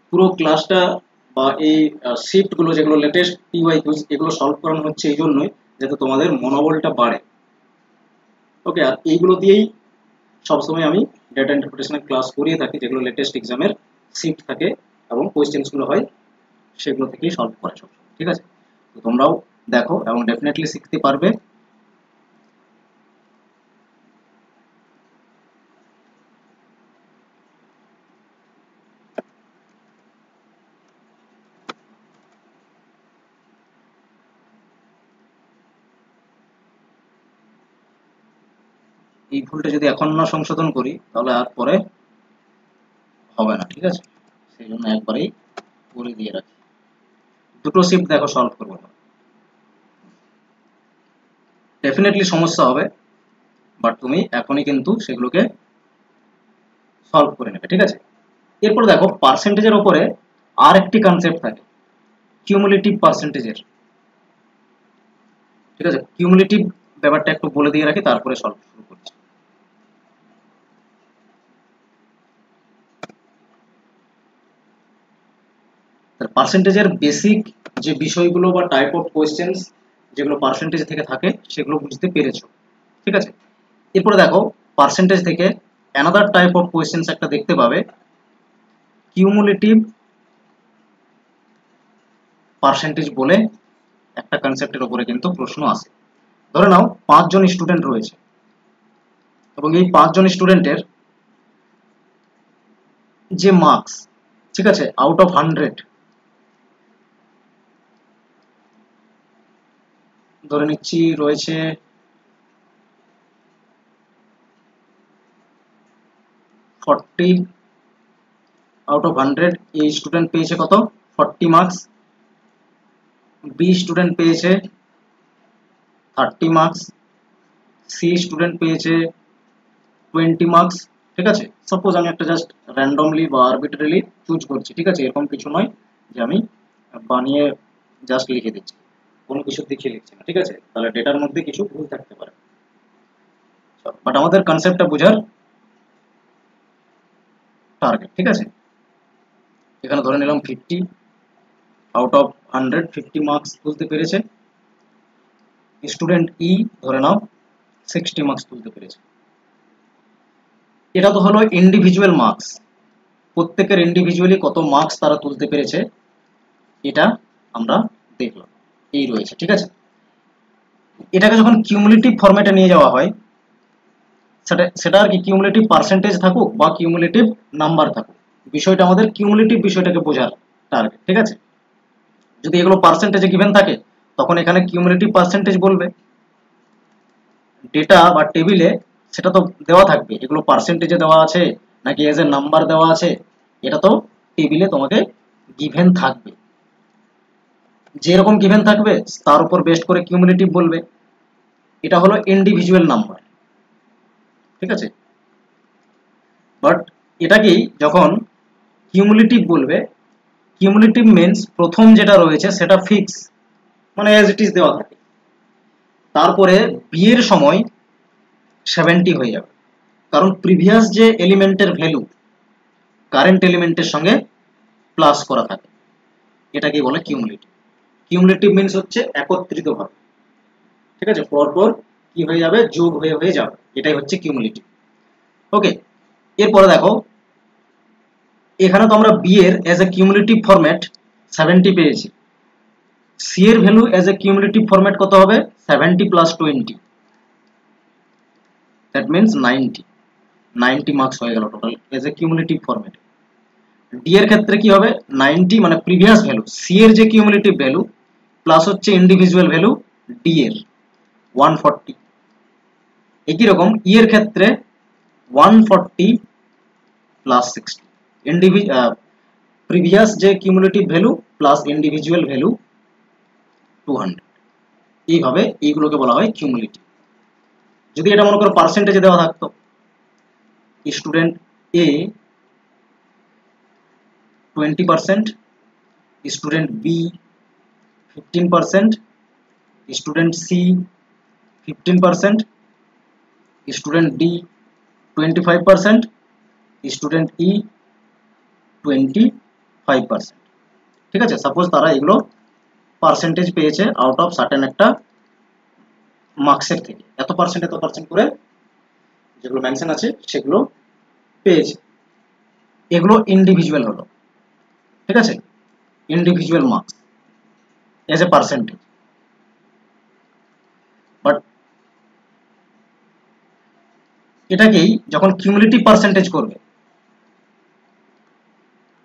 পুরো ক্লাসটা বা এই শিফট গুলো যেগুলো লেটেস্ট পিওয়াই কুইজ এগুলো সলভ করানো হচ্ছে এই জন্যই যাতে তোমাদের মনোবলটা বাড়ে। ওকে, আর এইগুলো দিয়েই সবসময় আমি ডেটা ইন্টারপ্রিটেশনের ক্লাস করিয়ে থাকি, যেগুলো লেটেস্ট এক্সামের শিফট থাকে এবং কোয়েশ্চেন্সগুলো হয় সেগুলো থেকেই সলভ করা সব। ঠিক আছে, তো তোমরাও দেখো এবং ডেফিনেটলি শিখতে পারবে। এই ভুলটা যদি এখন না সংশোধন করি তাহলে আর পরে হবে না। ঠিক আছে, সেই জন্য একবারেই করে দিয়ে রাখি। দুটো শিফট দেখো সলভ করবো, ডেফিনেটলি সমস্যা হবে, বাট তুমি এখনই কিন্তু সেগুলোকে সলভ করে নেবে। ঠিক আছে, এরপর দেখো পার্সেন্টেজের উপরে আর একটি কনসেপ্ট থাকে, কিউমুলেটিভ পার্সেন্টেজের। ঠিক আছে, কিউমুলেটিভ ব্যাপারটা একটু বলে দিয়ে রাখি, তারপরে সলভ শুরু করছি। পার্সেন্টেজের বেসিক যে বিষয়গুলো বা টাইপ অফ কোয়েশ্চেন্স যেগুলো পার্সেন্টেজ থেকে থাকে সেগুলো বুঝতে পেরেছো। ঠিক আছে, এরপরে দেখো পার্সেন্টেজ থেকে অ্যানাদার টাইপ অফ কোয়েশ্চেন্স একটা দেখতে পাবে, কিউমুলেটিভ পার্সেন্টেজ বলে একটা কনসেপ্টের উপরে কিন্তু প্রশ্ন আসে। ধরে নাও 5 জন স্টুডেন্ট রয়েছে এবং এই 5 জন স্টুডেন্টের যে মার্কস, ঠিক আছে, আউট অফ 100 ধরে নিচ্ছি রয়েছে 40, আউট অফ 100 এই স্টুডেন্ট পেয়েছে কত 40 মার্কস, বি স্টুডেন্ট পেয়েছে 30 মার্কস, সি স্টুডেন্ট পেয়েছে 20 মার্কস। ঠিক আছে, সাপোজ আমি একটা জাস্ট র্যান্ডমলি বা আরবিট্রারিলি চুজ করছি। ঠিক আছে, এরকম কিছু নয় যে আমি বানিয়ে জাস্ট লিখে দিচ্ছি, কোনো কিছু দেখিয়ে লিখছি না। ঠিক আছে, তাহলে ডেটার মধ্যে কিছু ভুল থাকতে পারে, বাট আমাদের কনসেপ্টটা বোঝার টার্গেট। ঠিক আছে, এখানে ধরে নিলাম 50 আউট অফ 100 50 মার্কস তুলতে পেরেছে, স্টুডেন্ট ই ধরে নাও 60 মার্কস তুলতে পেরেছে। এটা তো হলো ইন্ডিভিজুয়াল মার্কস, প্রত্যেকের ইন্ডিভিজুয়ালি কত মার্কস তারা তুলতে পেরেছে এটা আমরা দেখলাম, এই রয়েছে। ঠিক আছে, এটাকে যখন কিউমুলেটিভ ফরম্যাটে নিয়ে যাওয়া হয়, সেটা আর কি কিউমুলেটিভ পার্সেন্টেজ থাকুক বা কিউমুলেটিভ নাম্বার থাকুক, বিষয়টা আমাদের কিউমুলেটিভ বিষয়টাকে বোঝার টার্গেট। ঠিক আছে, যদি এগুলো পার্সেন্টেজে গিভেন থাকে তখন এখানে কিউমুলেটিভ পার্সেন্টেজ বলবে, ডেটা বা টেবিলে সেটা তো দেওয়া থাকবে, এগুলো পার্সেন্টেজে দেওয়া আছে নাকি এজ এ নাম্বার দেওয়া আছে, এটা তো টেবিলে তোমাকে গিভেন থাকবে। যেরকম গিভেন থাকবে তার উপর বেস্ট করে কিউমুলেটিভ বলবে। এটা হলো ইন্ডিভিজুয়াল নাম্বার, ঠিক আছে। বাট এটাকেই যখন কিউমুলেটিভ বলবে, কিউমুলেটিভ মিন্স প্রথম যেটা রয়েছে সেটা ফিক্স, মানে অ্যাজ ইট ইজ দেওয়া থাকে, তারপরে বি এর সময় 70 হয়ে যাবে, কারণ প্রিভিয়াস যে এলিমেন্টের ভ্যালু কারেন্ট এলিমেন্টের সঙ্গে প্লাস করা থাকে, এটাকেই বলে কিউমুলেটিভ। কিউমুলেটিভ মিন্স হচ্ছে একত্রিত ভাবে, ঠিক আছে, পরপর কি হয়ে যাবে, যোগ হয়ে হয়ে যাবে, এটাই হচ্ছে কিউমুলেটিভ। ওকে, এরপরে দেখো এখানে তো আমরা বি এর এজ এ কিউমুলেটিভ ফরম্যাট 70 পেয়েছি, সি এর value age a cumulative format কত হবে, 70 প্লাস 20, দ্যাট মিন্স 90 মার্কস হয়ে গেল total age a cumulative format. D এর ক্ষেত্রে কি হবে, 90 মানে প্রিভিয়াস ভ্যালু, সি এর যে কিউমুলেটিভ ভ্যালু প্লাস হচ্ছে ইন্ডিভিজুয়াল ভ্যালু ডি এর 140। একই রকম ই এর ক্ষেত্রে 140 প্লাস 60, প্রিভিয়াস যে cumulative value plus individual value 200। এইভাবে এইগুলোকে বলা হয় কিউমুলেটিভ। যদি এটা মনে করো পার্সেন্টেজে দেওয়া থাকতো, student A 20%, student B 15%, student C 15%, student D 25%, student E 25%, ঠিক আছে। সাপোজ তারা এগুলো পার্সেন্টেজ পেয়েছে আউট অফ সার্টেন একটা মার্কসের থেকে, এত পার্সেন্ট করে যেগুলো মেনশন আছে সেগুলো পেয়েছে, এগুলো ইন্ডিভিজুয়াল হলো, ঠিক আছে, individual marks as a percentage. But এটাকেই যখন কিউমুলেটিভ পার্সেন্টেজ করবে,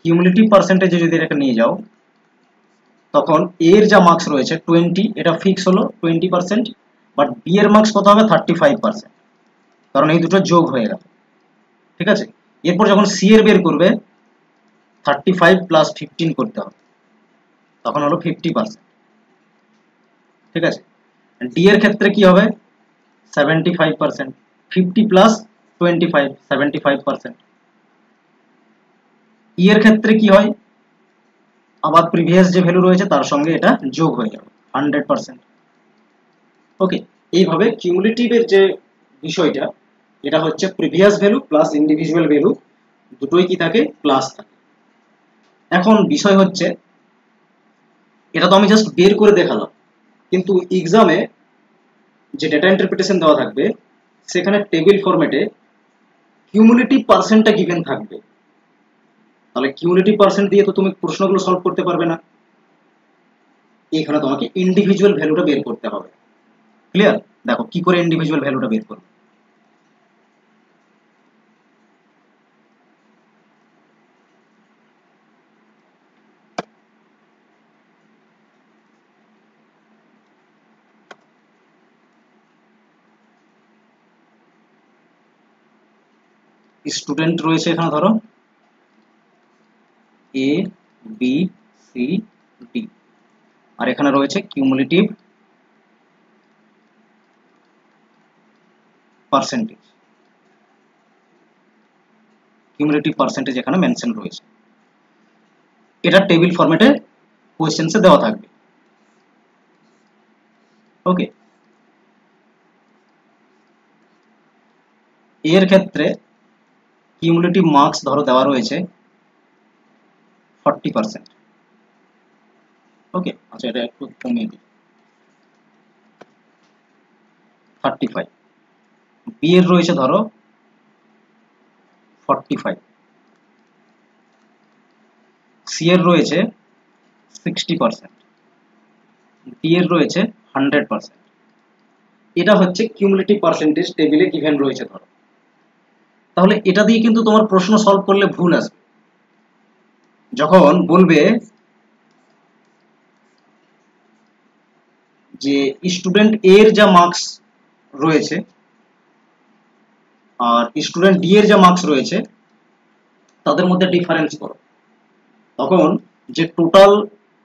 কিউমুলেটিভ পার্সেন্টেজে যদি এটাকে নিয়ে যাও, তখন এর যা মার্কস রয়েছে 20, এটা ফিক্স হলো 20%, বাট বি এর মার্কস কত হবে 35%, কারণ এই দুটো যোগ হয়ে গেল, ঠিক আছে। এরপর যখন সি এর বের করবে 35 প্লাস 15 করতে হবে, তখন হলো 50%, ঠিক আছে। ডি এর ক্ষেত্রে কি হবে 75%, 50 প্লাস 25 75%। ই এর ক্ষেত্রে কি হয়, আবার প্রিভিয়াস যে ভ্যালু রয়েছে তার সঙ্গে এটা যোগ হয়ে যাবে 100%। ওকে, এইভাবে কিউমুলেটিভের যে বিষয়টা, এটা হচ্ছে previous value plus individual value দুটোই কি থাকে, প্লাস থাকে। এখন বিষয় হচ্ছে, এটা তো আমি জাস্ট বের করে দেখালাম, কিন্তু এক্সামে যে ডেটা ইন্টারপ্রিটেশন দেওয়া থাকবে সেখানে টেবিল ফরম্যাটে কিউমুলেটিভ পার্সেন্টটা গিভেন থাকবে, তাহলে কিউমুলেটিভ পার্সেন্ট দিয়ে তো তুমি প্রশ্নগুলো সলভ করতে পারবে না, এখানে তোমাকে ইন্ডিভিজুয়াল ভ্যালুটা বের করতে হবে। ক্লিয়ার? দেখো কি করে ইন্ডিভিজুয়াল ভ্যালুটা বের করবে। স্টুডেন্ট রয়েছে এখানে ধরো এ বি সি ডি, আর এখানে রয়েছে কিউমুলেটিভ পার্সেন্টেজ, কিউমুলেটিভ পার্সেন্টেজ এখানে মেনশন রয়েছে, এটা টেবিল ফরম্যাটে কোশ্চেন্সে দেওয়া থাকবে। ওকে, এর ক্ষেত্রে কিউমুলেটিভ মার্কস ধরো দেওয়া রয়েছে 40%। ওকে, আচ্ছা এটা একটু কমিয়ে দিই, 35। বি এর রয়েছে ধরো 45, সি এর রয়েছে 60%, ডি এর রয়েছে 100%। এটা হচ্ছে কিউমুলেটিভ পার্সেন্টেজ টেবিলে গিভেন রয়েছে ধরো। তাহলে এটা দিয়ে কিন্তু তোমার প্রশ্ন সলভ করলে ভুল আসবে, যখন বলবে যে স্টুডেন্ট এর যা মার্কস রয়েছে আর স্টুডেন্ট ডি এর যে মার্কস রয়েছে তাদের মধ্যে ডিফারেন্স করো, তখন যে টোটাল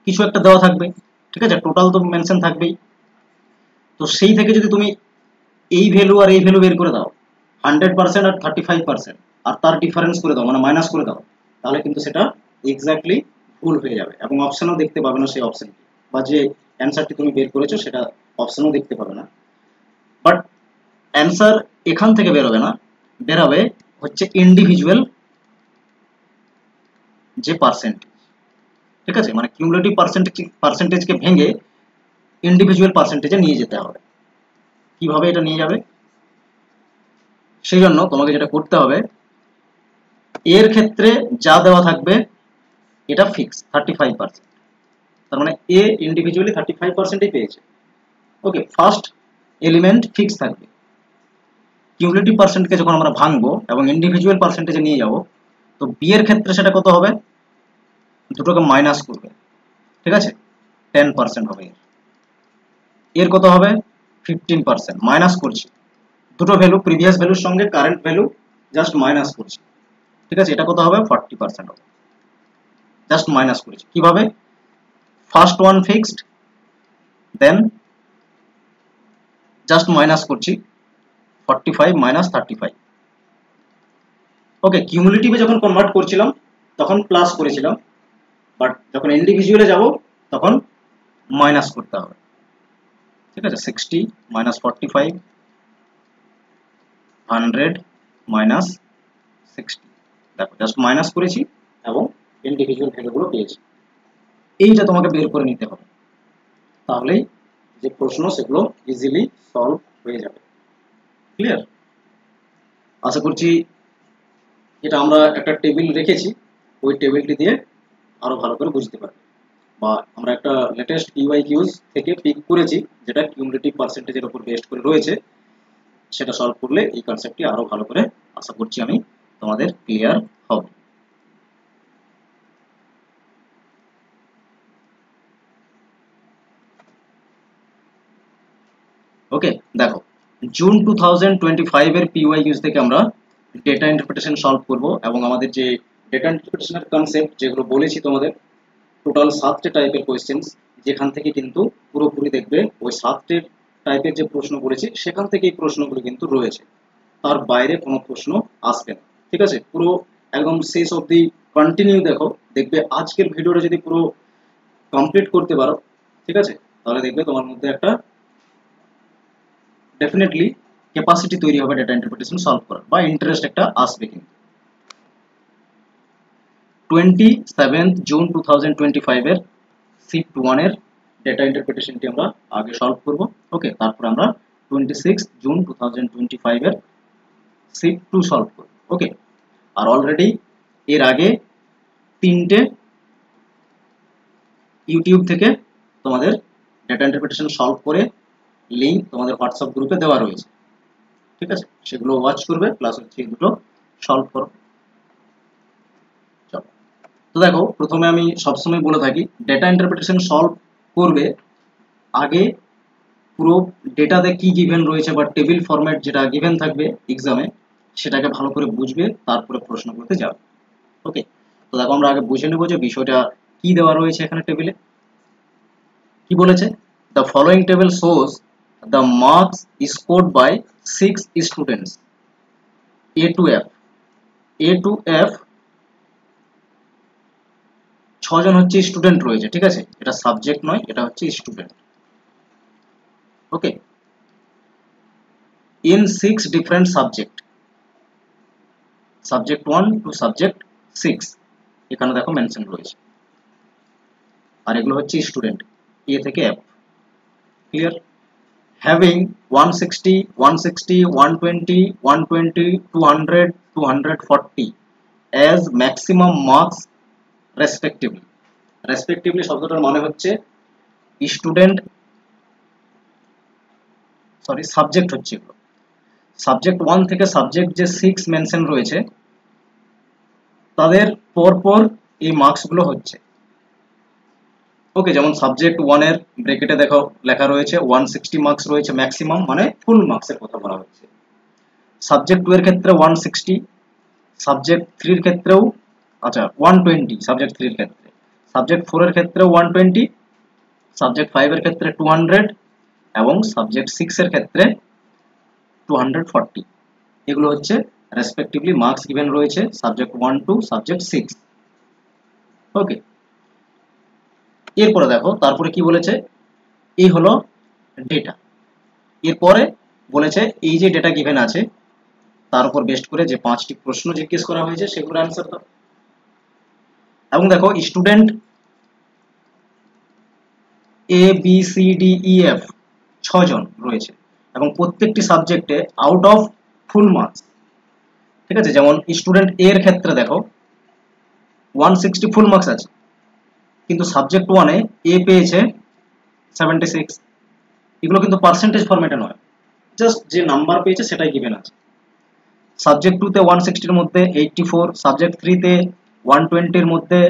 কিছু একটা দেওয়া থাকবে, ঠিক আছে, টোটাল তো মেনশন থাকবেই। তো সেই থেকে যদি তুমি এই ভ্যালু আর এই ভ্যালু বের করে দাও 100% আর 35% আর তার ডিফারেন্স করে দাও, মানে মাইনাস করে দাও, তাহলে কিন্তু সেটা এক্স্যাক্টলি ভুল হয়ে যাবে এবং অপশনও দেখতে পাবে না সেই অপশনটি, বা যে অ্যান্সারটি তুমি বের করেছো সেটা অপশনও দেখতে পাবে না। বাট অ্যান্সার এখান থেকে বেরোবে না, বেরোবে হচ্ছে ইন্ডিভিজুয়াল যে পার্সেন্টেজ, ঠিক আছে, মানে কিউমুলেটিভ পার্সেন্টেজকে ভেঙে ইন্ডিভিজুয়াল পার্সেন্টেজে নিয়ে যেতে হবে। কিভাবে এটা নিয়ে যাবে, সেই জন্য তোমাকে যেটা করতে হবে, এর ক্ষেত্রে যা দেওয়া থাকবে এটা ফিক্স 35%, তার মানে এ ইন্ডিভিজুয়ালি 35%ই পেয়েছে। ওকে, ফার্স্ট এলিমেন্ট ফিক্স থাকবে। কিউমুলেটিভ পার্সেন্টকে যখন আমরা ভাঙবো এবং ইন্ডিভিজুয়াল পার্সেন্টেজে নিয়ে যাব, তো বি এর ক্ষেত্রে সেটা কত হবে, দুটোকে মাইনাস করবে, ঠিক আছে, 10% হবে। এর কত হবে 15%, মাইনাস করছি, দুটো ভ্যালু প্রিভিয়াস ভ্যালুর সঙ্গে কারেন্ট ভ্যালু জাস্ট মাইনাস করছি, ঠিক আছে, এটা কত হবে 40% হবে, জাস্ট মাইনাস করেছি। কিভাবে, ফার্স্ট ওয়ান ফিক্সড, দেন জাস্ট মাইনাস করছি 45 মাইনাস 35। ওকে, কিউমুলেটিভে যখন কনভার্ট করছিলাম তখন প্লাস করেছিলাম, বাট যখন ইন্ডিভিজুয়ালে যাব তখন মাইনাস করতে হবে, ঠিক আছে, 60 মাইনাস 45, 100 মাইনাস 60, দেখো জাস্ট মাইনাস করেছি এবং ইন্ডিভিজুয়াল ভ্যালুগুলো পেয়েছি। এইটা তোমাকে বের করে নিতে হবে, তাহলেই যে প্রশ্ন সেগুলো ইজিলি সলভ হয়ে যাবে। ক্লিয়ার? আশা করছি এটা আমরা একটা টেবিল রেখেছি, ওই টেবিলটি দিয়ে আরো ভালো করে বুঝতে পারবে, বা আমরা একটা লেটেস্ট পিওয়াইকিউজ থেকে পিক করেছি যেটা কিউমুলেটিভ পার্সেন্টেজের উপর বেস্ট করে রয়েছে, সেটা সলভ করলে এই কনসেপ্টটি আরো ভালো করে আশা করছি আমি তোমাদের ক্লিয়ার হবে। ওকে, দেখো জুন 2025 এর পিওয়াইকিউজ থেকে আমরা ডেটা ইন্টারপ্রিটেশন সলভ করব এবং আমাদের যে ডেটা ইন্টারপ্রিটেশনের কনসেপ্ট যেগুলো বলেছি তোমাদের, টোটাল 7টে টাইপের কোয়েশ্চেন্স, যেখান থেকে কিন্তু পুরোপুরি দেখবে ওই 7টে টাইপের যে প্রশ্ন করেছি সেখান থেকে এই প্রশ্নগুলো কিন্তু রয়েছে, তার বাইরে কোনো প্রশ্ন আসবে না, ঠিক আছে। পুরো একদম শেষ অবধি কন্টিনিউ দেখো, দেখবে আজকের ভিডিওটা যদি পুরো কমপ্লিট করতে পারো, ঠিক আছে, তাহলে দেখবে তোমার মধ্যে একটা ডেফিনেটলি ক্যাপাসিটি তৈরি হবে ডেটা ইন্টারপ্রিটেশন সলভ করার, বা ইন্টারেস্ট একটা আসবে। কিন্তু 27 জুন 2025 এর শিফট 1 এর ডেটা ইন্টারপ্রিটেশনটি আমরা আগে সলভ করব। ওকে, তারপর আমরা 26 জুন 2025 এর শিফট 2 সলভ করব। ওকে, আর অলরেডি এর আগে 3টে ইউটিউব থেকে তোমাদের ডেটা ইন্টারপ্রিটেশন সলভ করে লিংক তোমাদের হোয়াটসঅ্যাপ গ্রুপে দেওয়া রয়েছে, ঠিক আছে, সেগুলো ওয়াচ করবে, প্লাস হচ্ছে এই দুটো সলভ করো। চলো, তো দেখো প্রথমে আমি সবসময় বলে থাকি ডেটা ইন্টারপ্রিটেশন সলভ করবে আগে পুরো ডেটাতে কি গিভেন রয়েছে বা টেবিল ফরম্যাট যেটা গিভেন থাকবে এক্সামে সেটাকে ভালো করে বুঝবে, তারপরে প্রশ্ন করতে যাবে। ওকে, তো দেখো আমরা আগে বুঝে নেব যে বিষয়টা কি দেওয়া রয়েছে এখানে টেবিলে। কি বলেছে, the following table shows the marks scored by 6 students A to F. 6 জন হচ্ছে স্টুডেন্ট রয়েছে, ঠিক আছে, এটা সাবজেক্ট নয়, এটা হচ্ছে student. Okay, in 6 different subject 1 to subject 6 এখানে দেখো মেনশন রয়েছে, আর এগুলো হচ্ছে স্টুডেন্ট এ থেকে F. Clear? Having 160 160 120 120 200 240 as maximum marks respectively শব্দটার মানে হচ্ছে স্টুডেন্ট, সরি সাবজেক্ট হচ্ছে এগুলো, সাবজেক্ট 1 থেকে সাবজেক্ট যে 6 মেনশন রয়েছে তাদের পরপর এই মার্কসগুলো হচ্ছে। ওকে, যেমন সাবজেক্ট 1 এর ব্র্যাকেটে দেখো লেখা রয়েছে 160 মার্কস রয়েছে ম্যাক্সিমাম, মানে ফুল মার্কসের কথা বলা হচ্ছে। সাবজেক্ট 2 এর ক্ষেত্রে 160, সাবজেক্ট 3 এর ক্ষেত্রেও আচ্ছা 120 সাবজেক্ট 3 এর ক্ষেত্রে, সাবজেক্ট 4 এর ক্ষেত্রেও 120, সাবজেক্ট 5 এর ক্ষেত্রে 200 এবং সাবজেক্ট 6 এর ক্ষেত্রে 240। এগুলো হচ্ছে রেসপেক্টিভলি মার্কস গিভেন রয়েছে সাবজেক্ট 1 টু সাবজেক্ট 6। ওকে, এরপরে দেখো তারপরে কি বলেছে, এই হলো ডেটা। এরপরে বলেছে এই যে ডেটা গিভেন আছে তার উপর বেস্ট করে যে 5টি প্রশ্ন জিজ্ঞেস করা হয়েছে সেগুলোর অ্যান্সার দাও। এবং দেখো student A B C D E F 6 জন রয়েছে এবং প্রত্যেকটি সাবজেক্টে আউট অফ ফুল মার্কস, ঠিক আছে, যেমন স্টুডেন্ট এ এর ক্ষেত্রে দেখো 160 ফুল মার্কস আছে, কিন্তু সাবজেক্ট 1 এ এ পেয়েছে 76। এগুলো কিন্তু পার্সেন্টেজ ফরম্যাটে নয়, জাস্ট যে নাম্বার পেয়েছে সেটাই গিভেন আছে। সাবজেক্ট 2 তে 160 এর মধ্যে 84, সাবজেক্ট 3 তে 120 এর মধ্যে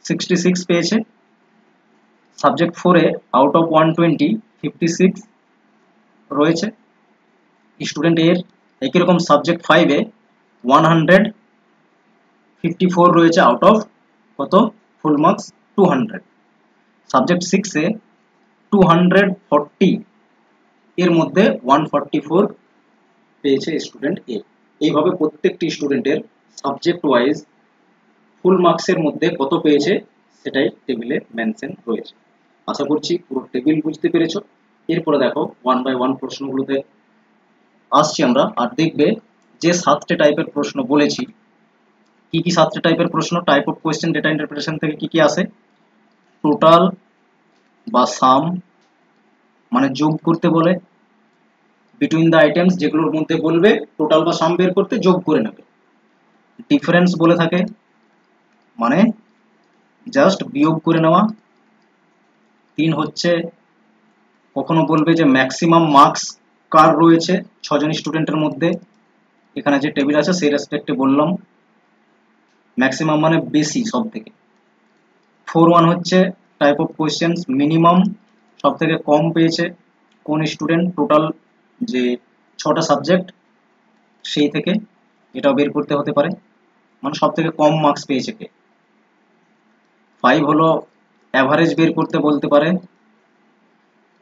66 পেয়েছে, সাবজেক্ট 4 এ আউট অফ 120 56 রয়েছে স্টুডেন্ট এর। একই রকম সাবজেক্ট 5 এ 154 রয়েছে আউট অফ কত ফুল মার্কস 200। সাবজেক্ট 6 এ 240 এর মধ্যে 144 পেয়েছে স্টুডেন্ট এ। এইভাবে প্রত্যেকটি স্টুডেন্টের সাবজেক্ট ওয়াইজ ফুল মার্কসের মধ্যে কত পেয়েছে সেটাই টেবিলে মেনশন রয়েছে। আশা করছি পুরো টেবিল বুঝতে পেরেছো। এরপরে দেখো 1 বাই 1 প্রশ্নগুলোতে আসছি আমরা, আর দেখবে যে 7টে টাইপের প্রশ্ন বলেছি, কি কি 7টে টাইপের প্রশ্ন, type of question data interpretation থেকে কি কি আসে, টোটাল বা সাম মানে যোগ করতে বলে, বিটুইন দ্য আইটেমস যেগুলোর মধ্যে বলবে টোটাল বা সাম বের করতে যোগ করে নেবে, ডিফারেন্স বলে থাকে মানে জাস্ট বিয়োগ করে নেওয়া, 3 হচ্ছে কখনো বলবে যে ম্যাক্সিমাম মার্কস কার রয়েছে 6 জন স্টুডেন্টের মধ্যে, এখানে যে টেবিল আছে সেই রেসপেক্টে বললাম ম্যাক্সিমাম মানে বেশি সব থেকে। 4.1 হচ্ছে টাইপ অফ কোয়েশ্চেন্স মিনিমাম সব থেকে কম পেয়েছে কোন স্টুডেন্ট টোটাল যে 6টা সাবজেক্ট সেই থেকে, এটাও বের করতে হতে পারে মানে সব থেকে কম মার্কস পেয়েছে কে। 5 হলো অ্যাভারেজ বের করতে বলতে পারে,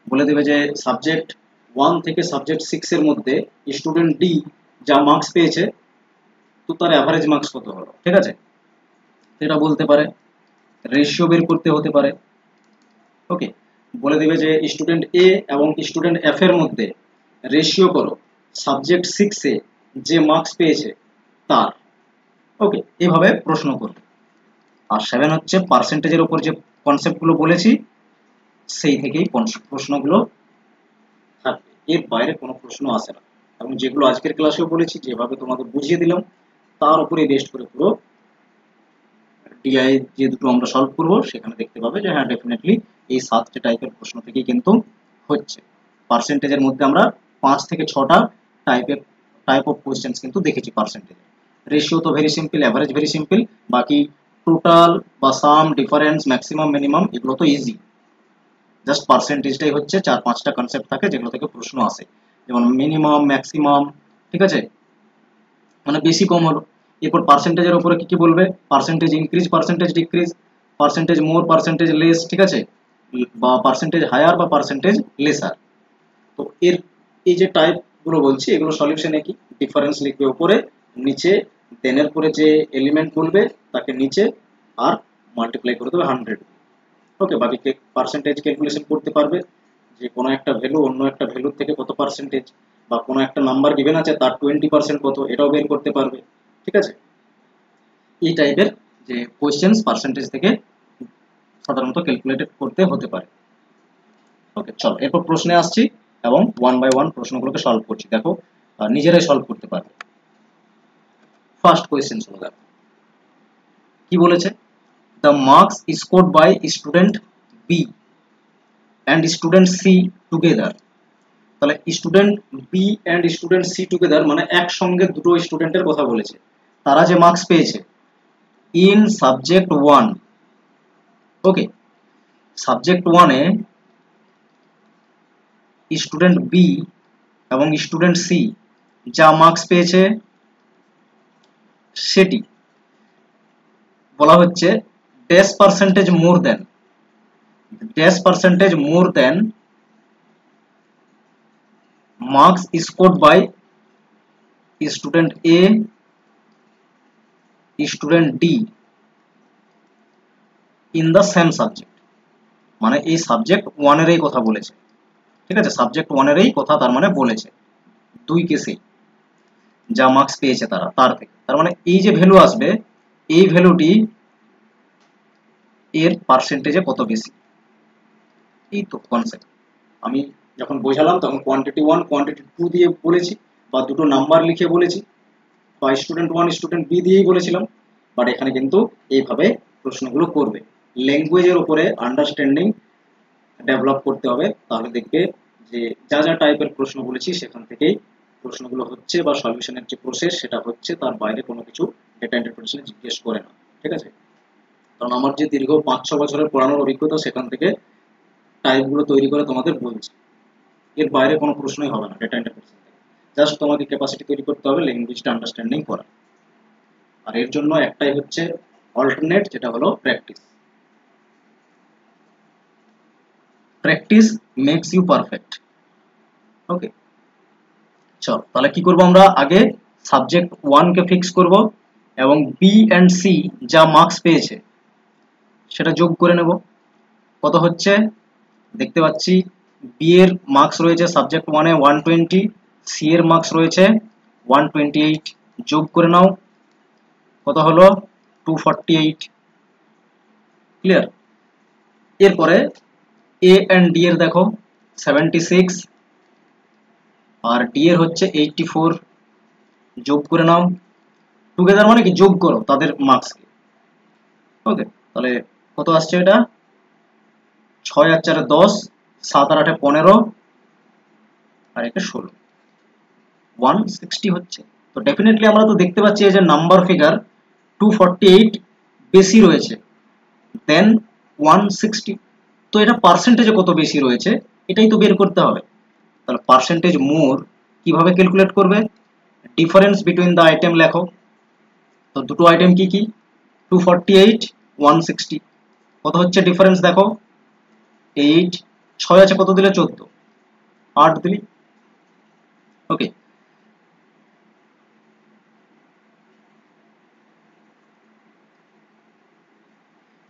বলে দেবে যে সাবজেক্ট 1 থেকে সাবজেক্ট 6 এর মধ্যে স্টুডেন্ট ডি যা মার্কস পেয়েছে তো তার অ্যাভারেজ মার্কস কত হলো, ঠিক আছে, এটা বলতে পারে। রেশিও বের করতে হতে পারে। ওকে, বলে দেবে যে স্টুডেন্ট এ এবং স্টুডেন্ট এফ এর মধ্যে রেশিও করো সাবজেক্ট 6 এ যে মার্কস পেয়েছে তার। ওকে, এইভাবে প্রশ্ন করবে। আর 7 হচ্ছে পার্সেন্টেজের উপর যে কনসেপ্টগুলো বলেছি সেই থেকেই প্রশ্নগুলো থাকবে, এর বাইরে কোনো প্রশ্ন আসে না। এবং যেগুলো আজকের ক্লাসেও বলেছি যেভাবে তোমাদের বুঝিয়ে দিলাম তার উপরে বেস্ট করে পুরো ডিআই যে দুটো আমরা সলভ করবো সেখানে দেখতে পাবে যে হ্যাঁ ডেফিনেটলি এই 7টে টাইপের প্রশ্ন থেকেই কিন্তু হচ্ছে। পার্সেন্টেজের মধ্যে আমরা 5 থেকে 6টা টাইপ অফ কোয়েশ্চেন্স কিন্তু দেখেছি পার্সেন্টেজে। রেশিও তো very simple, average very simple, বাকি টোটাল বা সাম ডিফারেন্স ম্যাক্সিমাম মিনিমাম এগুলো তো ইজি, জাস্ট পার্সেন্টেজটাই হচ্ছে 4-5টা কনসেপ্ট থাকে যেগুলো থেকে প্রশ্ন আসে, যেমন মিনিমাম ম্যাক্সিমাম, ঠিক আছে, মানে বেশি কম হলো। এরপর পার্সেন্টেজের উপরে কি কি বলবে, percentage increase percentage decrease, percentage more percentage less, ঠিক আছে, বা পার্সেন্টেজ হায়ার বা পার্সেন্টেজ লেসার। তো এর এই যে টাইপ গুলো বলছি এগুলো সলিউশন একই, ডিফারেন্স লিখবে উপরে, নিচে দেনের পরে যে এলিমেন্ট বলবে তাকে নিচে আর মাল্টিপ্লাই করে দেবে 100। ওকে, বাকি পার্সেন্টেজ ক্যালকুলেশন করতে পারবে যে কোনো একটা ভ্যালু অন্য একটা ভ্যালুর থেকে কত পার্সেন্টেজ, বা কোনো একটা নাম্বার গিভেন আছে তার 20% কত এটাও বের করতে পারবে, ঠিক আছে। এই টাইপের যে কোশ্চেন্স পার্সেন্টেজ থেকে সাধারণত ক্যালকুলেটেড করতে হতে পারে। ওকে, চলো এরপর প্রশ্নে আসছি এবং 1 বাই 1 প্রশ্নগুলোকে সলভ করছি, দেখো নিজেরাই সলভ করতে পারবে। ফার্স্ট কোয়েশ্চেন শুনে দেখো কি বলেছে, the marks scored by student B and student C together। তাহলে student B and student C together মানে একসঙ্গে দুটো স্টুডেন্টের কথা বলেছে, তারা যে মার্কস পেয়েছে ইন সাবজেক্ট 1। ওকে, সাবজেক্ট 1-এ স্টুডেন্ট বি এবং স্টুডেন্ট সি যা মার্কস পেয়েছে সেটি বলা হচ্ছে dash percentage more than marks scored by student A, student D in the same subject। মানে এই সাবজেক্ট 1 এরই কথা বলেছে, ঠিক আছে, সাবজেক্ট 1 এরই কথা তার মানে বলেছে দুই কেসে যা মার্কস পেয়েছে তার থেকে, তার মানে এই যে ভ্যালু আসবে এই ভ্যালুটি এর পার্সেন্টেজে কত বেশি, এই তো কনসেপ্ট। আমি যখন বোঝালাম তখন কোয়ান্টিটি 1 কোয়ান্টিটি 2 দিয়ে বলেছি, বা দুটো নাম্বার লিখে বলেছি, বা স্টুডেন্ট 1 স্টুডেন্ট বি দিয়েই বলেছিলাম, বাট এখানে কিন্তু এইভাবে প্রশ্নগুলো করবে। ল্যাঙ্গুয়েজের উপরে আন্ডারস্ট্যান্ডিং ডেভেলপ করতে হবে, তাহলে দেখবে যে যা যা টাইপের প্রশ্ন বলেছি সেখান থেকেই প্রশ্নগুলো হচ্ছে, বা সলিউশনের যে প্রসেস সেটা হচ্ছে, তার বাইরে কোনো কিছু ডেটা ইন্টারপ্রিটেশনে জিজ্ঞেস করে না, ঠিক আছে। কারণ আমার যে দীর্ঘ 5-6 বছরের পড়ানোর অভিজ্ঞতা সেখান থেকে টাইপগুলো তৈরি করে তোমাদের বলছি, এর বাইরে কোনো প্রশ্নই হবে না ডেটা ইন্টারপ্রিটেশন থেকে। জাস্ট তোমাকে ক্যাপাসিটি তৈরি করতে হবে ল্যাঙ্গুয়েজটা আন্ডারস্ট্যান্ডিং করা, আর এর জন্য একটাই হচ্ছে অল্টারনেট, যেটা হলো practice. Practice makes you perfect. Okay, চল তাহলে কি করব, আমরা আগে সাবজেক্ট 1 কে ফিক্স করব এবং বি এন্ড সি যা মার্কস পেয়েছে সেটা যোগ করে নেব। কত হচ্ছে দেখতে পাচ্ছি, বি এর মার্কস রয়েছে সাবজেক্ট 1-এ 120, সি এর মার্কস রয়েছে 128, যোগ করে নাও, কত হলো 248। ক্লিয়ার? এরপরে এ এন্ড ডি এর দেখো 76 আর ডি এর হচ্ছে 84, যোগ করে নাও। টুগেদার মানে কি যোগ করো তাদের মার্কসকে। ওকে, তাহলে কত আসছে এটা, 6 আর 4 10, 7 আর 8 15 আর এটা 16, 160 হচ্ছে। তো ডেফিনেটলি আমরা তো দেখতে পাচ্ছি এই যে নাম্বার ফিগার 248 বেশি রয়েছে দেন 160, তো এটা পার্সেন্টেজে কত বেশি রয়েছে এটাই তো বের করতে হবে। তাহলে পার্সেন্টেজ মোর কিভাবে ক্যালকুলেট করবে, ডিফারেন্স বিটুইন দ্য আইটেম লেখো। তো দুটো আইটেম কি কি, 248 160, কত হচ্ছে ডিফারেন্স দেখো 8, 6 আছে কত দিলে 14, 8 দিলি। ওকে,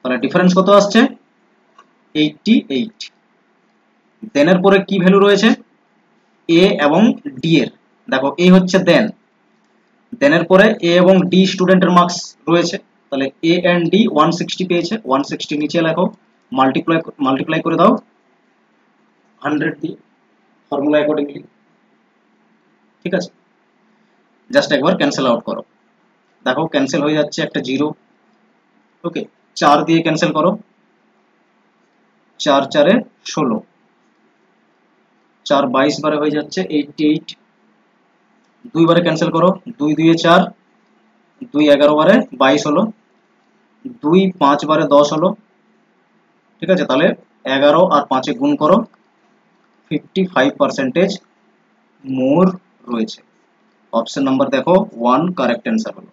তাহলে ডিফারেন্স কত আসছে 88। দেনের পরে কি ভ্যালু রয়েছে এ এবং ডি এর, দেখো এ হচ্ছে দেনের পরে এ এবং ডি স্টুডেন্টের মার্কস রয়েছে, তাহলে এ এন্ড ডি 160 পেয়েছে, 160 নিচে লেখো, মাল্টিপ্লাই করে দাও 100 দিয়ে ফর্মুলা অ্যাকর্ডিংলি, ঠিক আছে। জাস্ট একবার ক্যান্সেল আউট করো, দেখো ক্যান্সেল হয়ে যাচ্ছে একটা 0। ওকে, 4 দিয়ে ক্যান্সেল করো, 4 4 16, 4 22 বারে হয়ে যাচ্ছে 88, 2 বারে ক্যান্সেল করো, 2 2 4, 2 11 বারে 22 হলো, 2 5 বারে 10 হলো, ঠিক আছে। তাহলে 11 আর 5 গুণ করো, 55% মোর রয়েছে। অপশন নাম্বার দেখো 1 কারেক্ট অ্যান্সার হলো।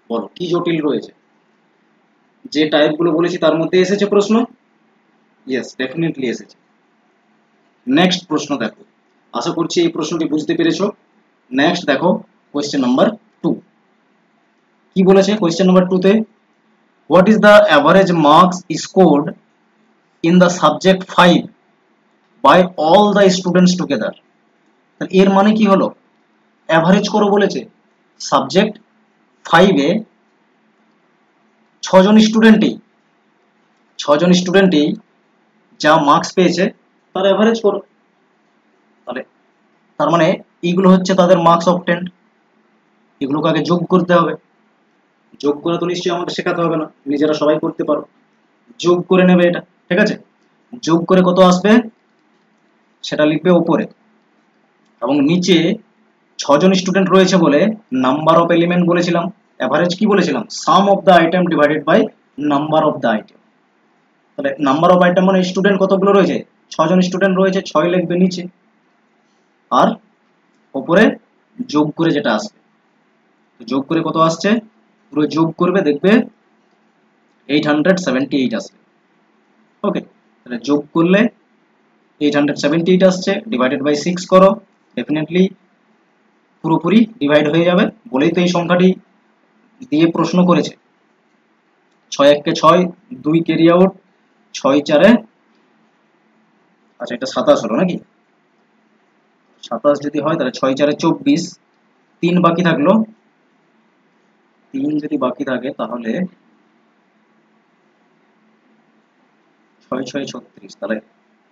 বলো কি জটিল রয়েছে, যে টাইপগুলো বলেছি তার মধ্যে এসেছে প্রশ্ন? ইয়েস, ডেফিনেটলি এসেছে। নেক্সট প্রশ্ন দেখো, আশা করছি এই প্রশ্নটি বুঝতে পেরেছো। নেক্সট দেখো কোয়েশ্চেন নাম্বার 2 কি বলেছে। কোয়েশ্চেন নাম্বার 2 তে what is the average marks scored in the subject 5 by all the students together. এর মানে কি হলো, অ্যাভারেজ করো বলেছে, সাবজেক্ট 5-এ 6 জন স্টুডেন্টেই যা মার্কস পেয়েছে তার অ্যাভারেজ করো। তাহলে তার মানে এইগুলো হচ্ছে তাদের মার্কস অবটেন্ড, এগুলোকে আগে যোগ করতে হবে। যোগ করে তো নিশ্চয়ই আমাকে শেখাতে হবে না, নিজেরা সবাই করতে পারো। যোগ করে নেবে এটা, ঠিক আছে। যোগ করে কত আসবে সেটা লিখবে উপরে, এবং নিচে 6 জন স্টুডেন্ট রয়েছে বলে নাম্বার অফ এলিমেন্ট বলেছিলাম, অ্যাভারেজ কি বলেছিলাম, sum of the item divided by number of the item. তাহলে নাম্বার অফ আইটেম মানে স্টুডেন্ট কতগুলো রয়েছে, 6 জন স্টুডেন্ট রয়েছে, 6 লিখবে নিচে, আর উপরে যোগ করে যেটা আসবে, যোগ করে কত আসছে, পুরো যোগ করবে দেখবে 878 আসবে। ওকে, তাহলে যোগ করলে 878 আসছে, ডিভাইডেড বাই 6 করো, ডেফিনেটলি পুরোপুরি ডিভাইড হয়ে যাবে, বলেই তো এই সংখ্যাটি দিয়ে প্রশ্ন করেছে। 6 1 6, 2 ক্যারি আউট, 6 4, আচ্ছা এটা 27 হলো নাকি, 27 যদি হয় তাহলে 6 4 24, 3 বাকি থাকলো, 3 যদি বাকি থাকে তাহলে 6 6 36, তাহলে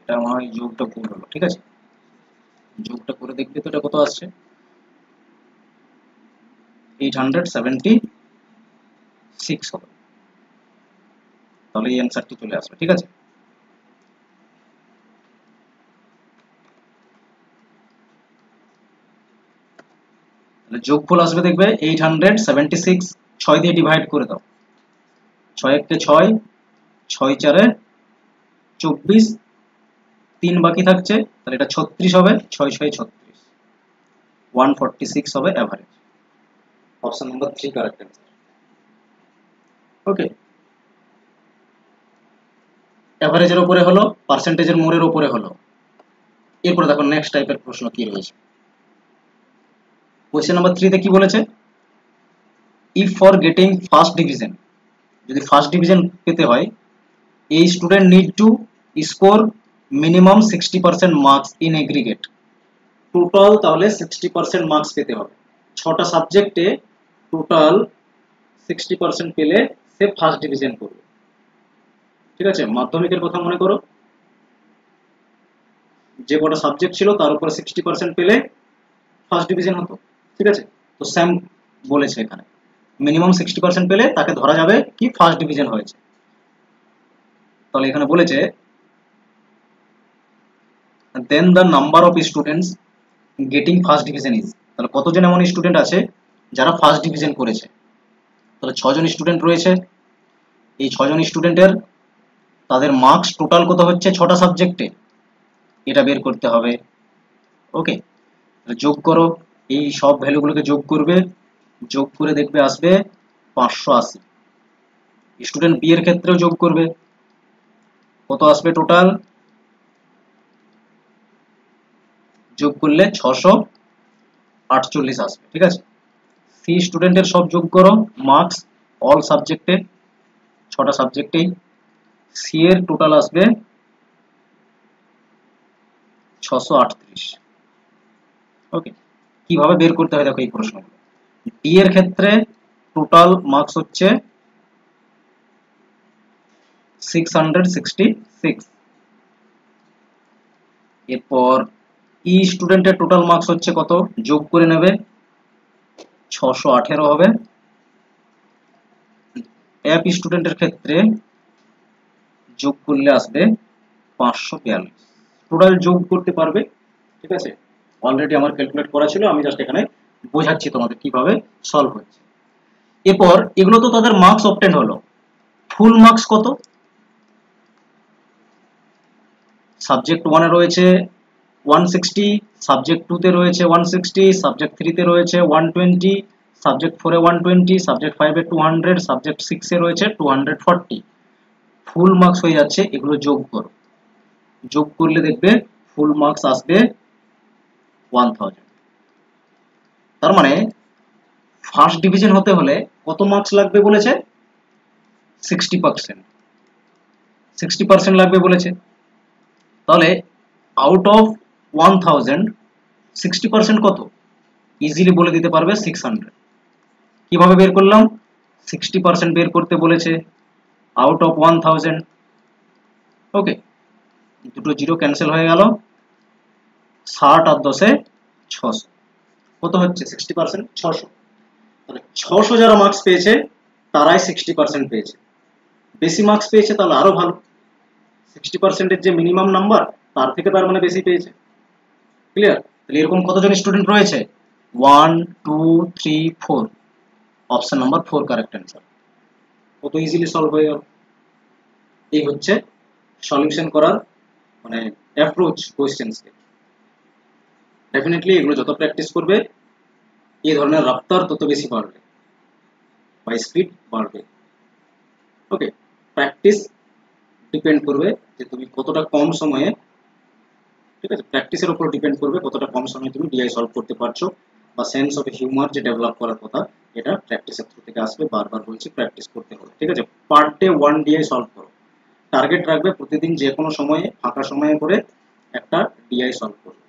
এটা আমার হয় যোগটা ভুল হলো, ঠিক আছে, যোগটা করে দেখবে তো এটা কত আসছে, 876 হবে, তাহলে এই অ্যান্সারটি চলে আসবে, ঠিক আছে। তাহলে যোগফল আসবে দেখবে 876, 6 দিয়ে ডিভাইড করে দাও, 6 1 6, 6 4 24, 3 বাকি থাকছে, তাহলে এটা 36 হবে, 6 6 36, 146 হবে average. Option number 3 correct answer. Okay, অ্যাভারেজের উপরে হলো, পার্সেন্টেজের মোড়ের উপরে হলো। এরপরে দেখো নেক্সট টাইপের প্রশ্ন কি রয়েছে। কোশ্চেন নাম্বার 3 তে কি বলেছে, if for getting first division, যদি ফার্স্ট ডিভিশন পেতে হয়, এই student need to score minimum 60% marks in aggregate, total তাহলে 60% মার্কস পেতে হবে, 6টা সাবজেক্টে টোটাল 60% পেলে সে ফার্স্ট ডিভিশন করবে, ঠিক আছে। মাধ্যমিকের কথা মনে করো, যে কটা সাবজেক্ট ছিল তার উপরে 60% পেলে ফার্স্ট ডিভিশন হতো, ঠিক আছে। তো স্যাম বলেছে এখানে মিনিমাম 60% পেলে তাকে ধরা যাবে কি ফার্স্ট ডিভিশন হয়েছে। তাহলে এখানে বলেছে then the number of students getting first division is, তাহলে কতজন এমন স্টুডেন্ট আছে যারা ফার্স্ট ডিভিশন করেছে, তাহলে 6 জন স্টুডেন্ট রয়েছে, এই 6 জন স্টুডেন্টের তাদের মার্কস টোটাল কত হচ্ছে 6টা সাবজেক্টে, এটা বের করতে হবে। ওকে, যোগ করো, এই সব ভ্যালুগুলোকে যোগ করবে, যোগ করে দেখবে আসবে 580। স্টুডেন্ট বি এর ক্ষেত্রেও যোগ করবে, কত আসবে টোটাল, যোগ করলে 648 আসবে, ঠিক আছে। সি স্টুডেন্টের সব যোগ করো, মার্কস অল সাবজেক্টে, 6টা সাবজেক্টেই, সি এর টোটাল আসবে 638। ওকে, কিভাবে বের করতে হয় দেখো এই প্রশ্নগুলো। ডি এর ক্ষেত্রে টোটাল মার্কস হচ্ছে 666, এরপর ই স্টুডেন্টের টোটাল মার্কস হচ্ছে কত, যোগ করে নেবে 618 হবে, এফ স্টুডেন্টের ক্ষেত্রে যোগ করলে আসবে 542, টোটাল যোগ করতে পারবে, ঠিক আছে। অলরেডি আমার ক্যালকুলেট করা ছিল, আমি জাস্ট এখানে বোঝাচ্ছি তোমাদের কিভাবে সলভ হচ্ছে। এরপর এগুলো তো তাদের মার্কস অবটেন হলো, ফুল মার্কস কত, সাবজেক্ট 1 এ রয়েছে 160, সাবজেক্ট 2 তে রয়েছে 160, সাবজেক্ট 3 তে রয়েছে 120, সাবজেক্ট 4 এ 120, সাবজেক্ট 5 এ 200, সাবজেক্ট 6 এ রয়েছে 240, ফুল মার্কস হয়ে যাচ্ছে, এগুলো যোগ করো, যোগ করলে দেখবে ফুল মার্কস আসবে 1000। তার মানে ফার্স্ট ডিভিশন হতে হলে কত মার্কস লাগবে বলেছে, 60%, 60% লাগবে বলেছে, তাহলে আউট অফ 1000 60% কত, ইজিলি বলে দিতে পারবে 600। কিভাবে বের করলাম, 60% বের করতে বলেছে আউট অফ 1000। ওকে, দুটো জিরো ক্যান্সেল হয়ে গেল, 60 আর 10 600, কত হচ্ছে 60% 600, তাহলে 600 যারা মার্কস পেয়েছে তারাই 60% পেয়েছে, বেশি মার্কস পেয়েছে তাহলে আরো ভালো, 60% এর যে মিনিমাম নাম্বার তার থেকে তার মানে বেশি পেয়েছে, ক্লিয়ার। তাহলে এরকম কতজন স্টুডেন্ট রয়েছে, 1 2 3 4, অপশন নাম্বার 4 কারেক্ট অ্যান্সার, কত ইজিলি সলভ হয়ে গেল। এই হচ্ছে সলিউশন করার মানে অ্যাপ্রোচ কোয়েশ্চেন্সকে। ডেফিনেটলি এগুলো যত প্র্যাকটিস করবে এই ধরনের রাফতার তত বেশি বাড়বে বা স্পিড বাড়বে। ওকে, প্র্যাকটিস ডিপেন্ড করবে যে তুমি কতটা কম সময়ে, ঠিক আছে, প্র্যাকটিসের উপর ডিপেন্ড করবে কতটা কম সময়ে তুমি ডিআই সলভ করতে পারছো, বা সেন্স অফ হিউমার যে ডেভেলপ করার কথা এটা প্র্যাকটিসের থ্রু থেকে আসবে। বারবার বলছি প্র্যাকটিস করতে হবে, ঠিক আছে। পার ডে 1 ডিআই সলভ করো, টার্গেট রাখবে প্রতিদিন যে কোনো সময়ে ফাঁকা সময়ে করে একটা ডিআই সলভ করবে,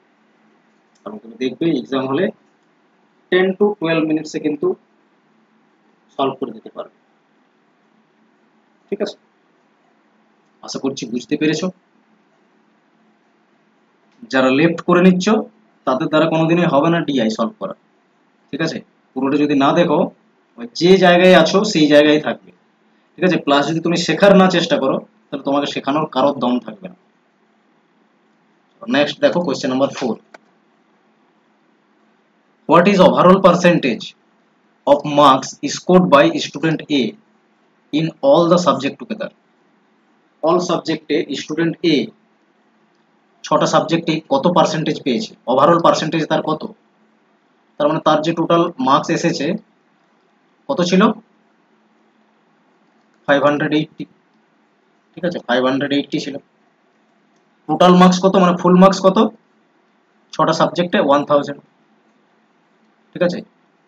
এবং তুমি দেখবে এক্সাম হলে 10 to 12 মিনিটসে কিন্তু সলভ করে দিতে পারবে, ঠিক আছে। আশা করছি বুঝতে পেরেছো। যারা লেফট করে নিচ্ছ তাদের দ্বারা কোনোদিনই হবে না ডিআই সলভ করা, ঠিক আছে। পুরোটা যদি না দেখো, যে জায়গায় আছো সেই জায়গায় থাকবে, ঠিক আছে। প্লাস যদি তুমি শেখার না চেষ্টা করো তাহলে তোমাকে শেখানোর কারোর দম থাকবে না। নেক্সট দেখো question number 4, what is overall percentage of marks scored by student A in all the subject together. All সাবজেক্টে স্টুডেন্ট এ 6টা সাবজেক্টে কত পার্সেন্টেজ পেয়েছে, ওভারঅল পার্সেন্টেজ তার কত, তার মানে তার যে টোটাল মার্কস এসেছে কত ছিল, 580, ঠিক আছে, 580 ছিল। টোটাল মার্কস কত, মানে ফুল মার্কস কত, 6টা সাবজেক্টে 1000, ঠিক আছে।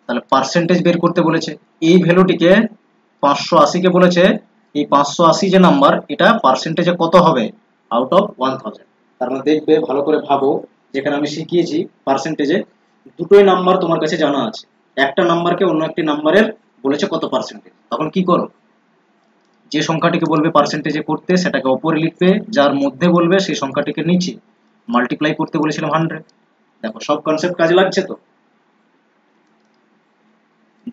তাহলে পার্সেন্টেজ বের করতে বলেছে, এই ভ্যালুটিকে 580 কে বলেছে, এই 580 যে নাম্বার এটা পার্সেন্টেজে কত হবে আউট অফ 1000। তার মানে দেখবে ভালো করে ভাবো, যেখানে আমি শিখিয়েছি পার্সেন্টেজে দুটোই নাম্বার তোমার কাছে জানা আছে, একটা নাম্বারকে অন্য একটি নাম্বারের বলেছে কত পার্সেন্টেজ, তখন কি করো, যে সংখ্যাটিকে বলবে পার্সেন্টেজে করতে সেটাকে ওপরে লিখবে, যার মধ্যে বলবে সেই সংখ্যাটিকে নিচে, মাল্টিপ্লাই করতে বলেছিলাম 100। দেখো সব কনসেপ্ট কাজে লাগছে তো,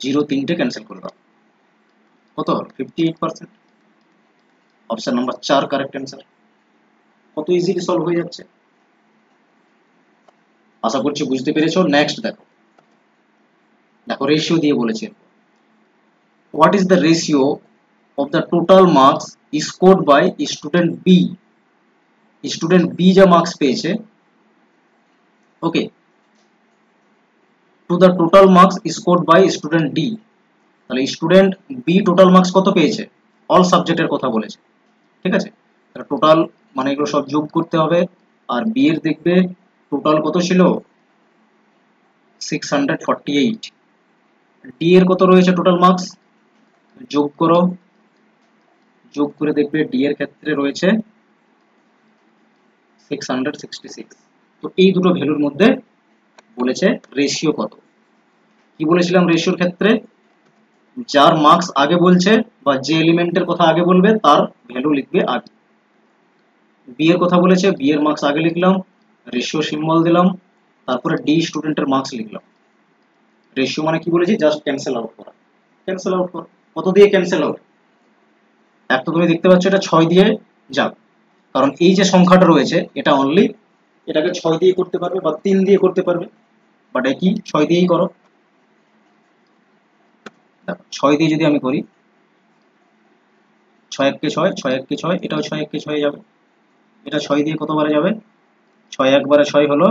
0 3টে ক্যান্সেল করে দাও, কত 58%। Option number 4 correct answer. কত ইজিলি সলভ হয়ে যাচ্ছে, আশা করছি বুঝতে পেরেছো। নেক্সট দেখো, দেখো রেশিও দিয়ে বলেছে, what is the ratio of the total marks scored by student B. Student B যা মার্কস পেয়েছে, okay, to the total marks scored by student D. তাহলে স্টুডেন্ট বি টোটাল মার্কস কত পেয়েছে, অল সাবজেক্টের কথা বলেছে, ঠিক আছে। তাহলে টোটাল মানে এগুলো সব যোগ করতে হবে, আর বি এর দেখবে টোটাল কত ছিল 648, ডি এর কত রয়েছে টোটাল মার্কস, যোগ করো, যোগ করে দেখবে ডি এর ক্ষেত্রে রয়েছে 666। তো এই দুটো ভ্যালুর মধ্যে বলেছে রেশিও কত। কি বলেছিলাম রেশিওর ক্ষেত্রে, যার মার্কস আগে বলছে বা যে এলিমেন্টের কথা আগে বলবে তার ভ্যালু লিখবে আগে। বি এর কথা বলেছে, বি এর মার্কস আগে লিখলাম, রেশিও সিম্বল দিলাম, তারপরে ডি স্টুডেন্টের মার্কস লিখলাম। রেশিও মানে কি বলেছি, জাস্ট ক্যান্সেল আউট করা, ক্যান্সেল আউট করা। কত দিয়ে ক্যান্সেল আউট, এক তো তুমি দেখতে পাচ্ছ এটা 6 দিয়ে যাক, কারণ এই যে সংখ্যাটা রয়েছে এটা অনলি এটাকে 6 দিয়ে করতে পারবে বা 3 দিয়ে করতে পারবে, বাট একই 6 দিয়েই করো। দেখো 6 দিয়ে যদি আমি করি, 6 1 কে 6, 6 1 কে 6, এটাও 6 1 কে 6 যাবে, এটা 6 দিয়ে কতবারে যাবে, 6 একবারে 6 হলো,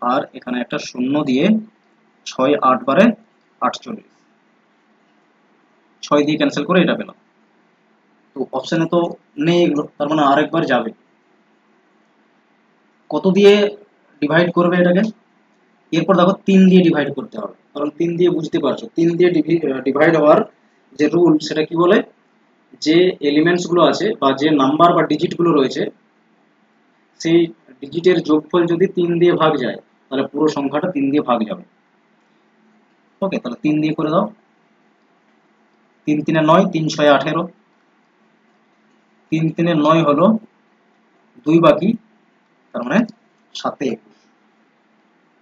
আর এখানে একটা শূন্য দিয়ে 6 8 বারে 48, 6 দিয়ে ক্যান্সেল করে এটা পেলাম। তো অপশনে তো নেই এগুলো, তার মানে আরেকবার যাবে। কত দিয়ে ডিভাইড করবে এটাকে, এরপর দেখো 3 দিয়ে ডিভাইড করতে হবে, কারণ 3 দিয়ে বুঝতে পারছো 3 দিয়ে ডিভাইড হওয়ার যে রুল সেটা কি বলে, যে এলিমেন্টস গুলো আছে বা যে নাম্বার বা ডিজিট গুলো রয়েছে সেই ডিজিটের যোগফল যদি 3 দিয়ে ভাগ যায় তাহলে পুরো সংখ্যাটা 3 দিয়ে ভাগ যাবে। ওকে, তাহলে 3 দিয়ে করে দাও, 3 3 9, 3 6 18, 3 3 9 হলো 2 বাকি, তার মানে 7 21,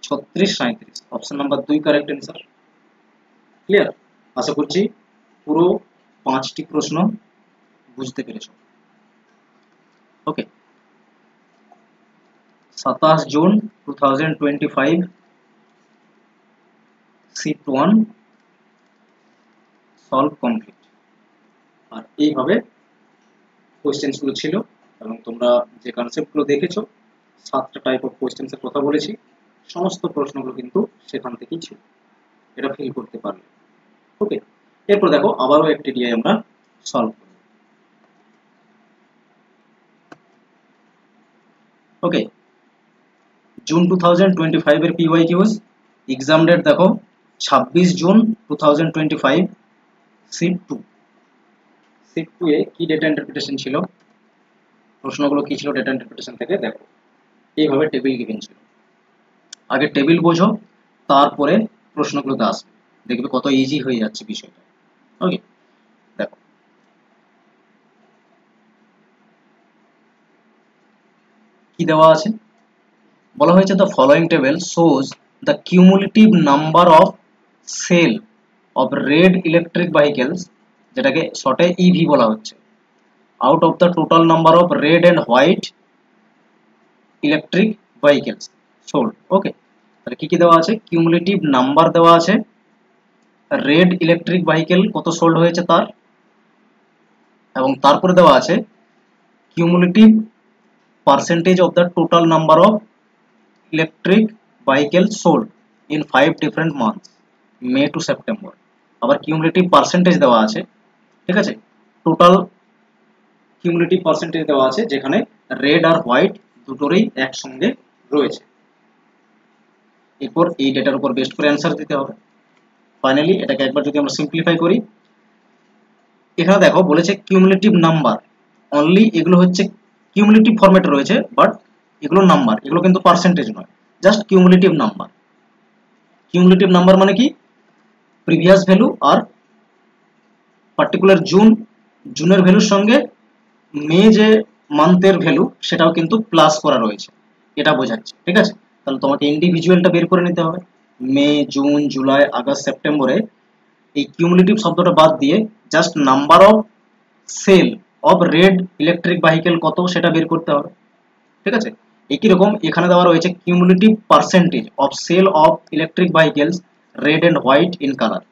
36 37। Option number 2 correct answer. Clear, আশা করছি পুরো 5টি প্রশ্ন বুঝতে পেরেছো। Okay, 27 June 2025 shift 1 solve complete. আর এইভাবে কোয়েশ্চেন্সগুলো ছিল এবং তোমরা যে কনসেপ্টগুলো দেখেছো 7টা টাইপ অফ কোয়েশ্চেন্সের কথা বলেছি, সমস্ত প্রশ্নগুলো কিন্তু সেখান থেকেই ছিল, এটা ফিল করতে পারলে। ওকে, এরপর দেখো আবারও একটি ডিআই আমরা সলভ করব। ওকে, জুন 2025 এর পিওয়াই কিউজ, এক্সাম ডেট দেখো 26 জুন 2025, শিফট 2। শিফট 2 এ কি ডেটা ইন্টারপ্রিটেশন ছিল, প্রশ্নগুলো কি ছিল ডেটা ইন্টারপ্রিটেশন থেকে দেখো, এইভাবে টেবিল গিভেন ছিল। আগে টেবিল বোঝো, তারপরে প্রশ্নগুলোতে আসবে, দেখবে কত ইজি হয়ে যাচ্ছে বিষয়টা। ওকে, দেখো কি দেওয়া আছে, বলা হয়েছে the following table shows the cumulative number of sale of red electric vehicles, যেটাকে শর্টে ইভি বলা হচ্ছে, out of the total number of red and white electric vehicles sold. Okay, তাহলে কি কি দেওয়া আছে, কিউমুলেটিভ নাম্বার দেওয়া আছে, রেড ইলেকট্রিক ভেহিকেল কত সোল্ড হয়েছে তার, এবং তারপরে দেওয়া আছে cumulative percentage of the total number of electric vehicle sold in 5 different months, May to September. আবার কিউমুলেটিভ পার্সেন্টেজ দেওয়া আছে, ঠিক আছে, টোটাল কিউমুলেটিভ পার্সেন্টেজ দেওয়া আছে যেখানে রেড আর হোয়াইট দুটোরই একসঙ্গে রয়েছে। এরপর এই ডেটার উপর বেস্ট করে অ্যান্সার দিতে হবে। ফাইনালি এটাকে একবার যদি আমরা সিম্পলিফাই করি, এখানে দেখো বলেছে কিউমুলেটিভ নাম্বার, অনলি এগুলো হচ্ছে কিউমুলেটিভ ফরম্যাটে রয়েছে, বাট এগুলো নাম্বার, এগুলো কিন্তু পার্সেন্টেজ নয়, just cumulative number. Cumulative number মানে কি, প্রিভিয়াস ভ্যালু আর পার্টিকুলার জুনের ভ্যালুর সঙ্গে মে যে মান্থের ভ্যালু সেটাও কিন্তু প্লাস করা রয়েছে, এটা বোঝাচ্ছে। ঠিক আছে, তাহলে তোমাকে ইন্ডিভিজুয়ালটা বের করে নিতে হবে, মে, জুন, জুলাই, আগস্ট, সেপ্টেম্বরে এই কিউমুলেটিভ শব্দটা বাদ দিয়ে just number of sale of red electric vehicle কত সেটা বের করতে হবে। ঠিক আছে, একই রকম এখানে দেওয়া রয়েছে cumulative percentage of sale of electric vehicles red and white in colour,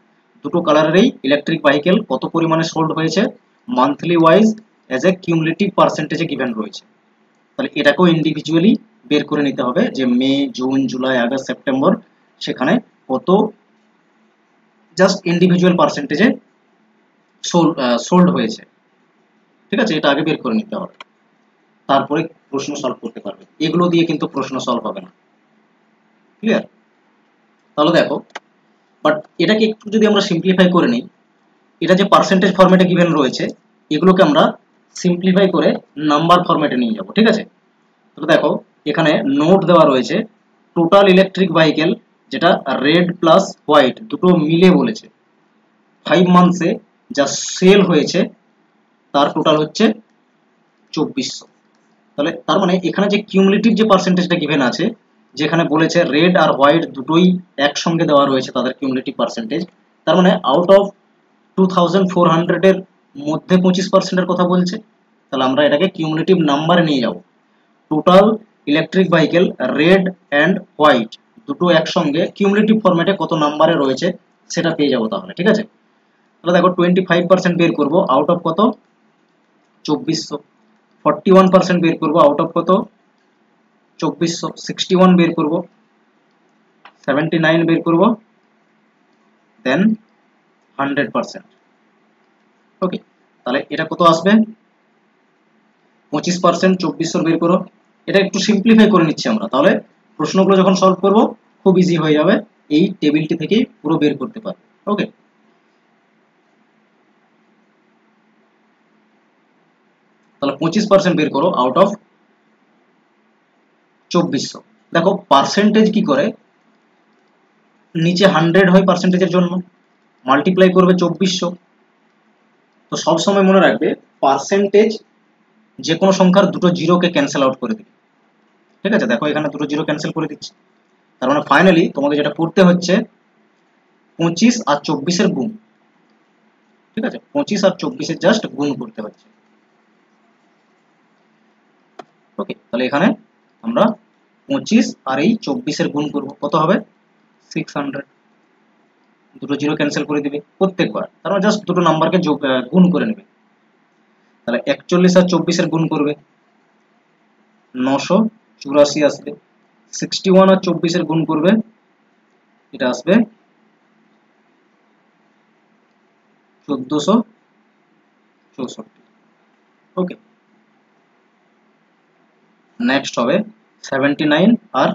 দুটো কালারেরই ইলেকট্রিক ভেহিকেল কত পরিমাণে সোল্ড হয়েছে monthly wise as a cumulative পার্সেন্টেজে গিভেন রয়েছে। তাহলে এটাকেও ইন্ডিভিজুয়ালি বের করে নিতে হবে যে May, June, July, August, September সেখানে কত জাস্ট ইন্ডিভিজুয়াল পার্সেন্টেজে সোল্ড হয়েছে। ঠিক আছে, এটা আগে বের করে নিতে হবে, তারপরে প্রশ্ন সলভ করতে পারবে, এগুলো দিয়ে কিন্তু প্রশ্ন সলভ হবে না। ক্লিয়ার? তাহলে দেখো, বাট এটাকে একটু যদি আমরা সিম্পলিফাই করে নিই, এটা যে পার্সেন্টেজ ফরম্যাটে গিভেন রয়েছে এগুলোকে আমরা সিম্পলিফাই করে নাম্বার ফরম্যাটে নিয়ে যাব। ঠিক আছে, তাহলে দেখো এখানে নোট দেওয়া রয়েছে টোটাল ইলেকট্রিক ভেহিকেল, যেটা রেড প্লাস হোয়াইট দুটো মিলে বলেছে 5 মান্থসে যা সেল হয়েছে তার টোটাল হচ্ছে 2400। তাহলে তার মানে এখানে যে কিউমুলেটিভ যে পার্সেন্টেজটা গিভেন আছে, যেখানে বলেছে রেড আর হোয়াইট দুটোই একসঙ্গে দেওয়া রয়েছে তাদের কিউমুলেটিভ পার্সেন্টেজ, তার মানে আউট অফ 2400 এর মধ্যে 25% এর কথা বলছে। তাহলে আমরা এটাকে কিউমুলেটিভ নাম্বারে নিয়ে যাব, total electric vehicle red and white দুটো একসঙ্গে কিউমুলেটিভ ফরম্যাটে কত নাম্বারে রয়েছে সেটা পেয়ে যাবো তাহলে। ঠিক আছে, তাহলে দেখো 25% বের করব আউট অফ কত, 2400। 41% বের করব আউট অফ কত, 2400। 61 বের করব, 79 বের করব, দেন 100%। ওকে, তাহলে এটা কত আসবে, 25%। 2400 বের করো, এটা একটু সিম্পলিফাই করে নিচ্ছি আমরা, তাহলে প্রশ্নগুলো যখন সলভ করব খুব ইজি হয়ে যাবে, এই টেবিলটি থেকেই পুরো বের করতে পারবে। ওকে, তাহলে 25% বের করো আউট অফ 2400। দেখো পার্সেন্টেজ কি করে, নিচে 100 হয় পার্সেন্টেজের জন্য, মাল্টিপ্লাই করবে 2400। তো সব সময় মনে রাখবে পার্সেন্টেজ যে কোনো সংখ্যার দুটো জিরোকে ক্যান্সেল আউট করে দিবে। ঠিক আছে, দেখো এখানে দুটো জিরো ক্যান্সেল করে দিচ্ছি, তার মানে ফাইনালি তোমাকে যেটা করতে হচ্ছে 25 আর 24 এর গুণ। ঠিক আছে, 25 আর 24 এর জাস্ট গুণ করতে হচ্ছে। ওকে, তাহলে এখানে আমরা 25 আর এই 24 এর গুণ করব, কত হবে 600। দুটো জিরো ক্যান্সেল করে দিবে প্রত্যেকবার, তার মানে জাস্ট দুটো নাম্বারকে গুণ করে নেবে। তাহলে 41 আর 24 গুণ করবে 984 আসবে। 61 আর 24 গুণ করবে, এটা আসবে 1464। ওকে, নেক্সট হবে 79 আর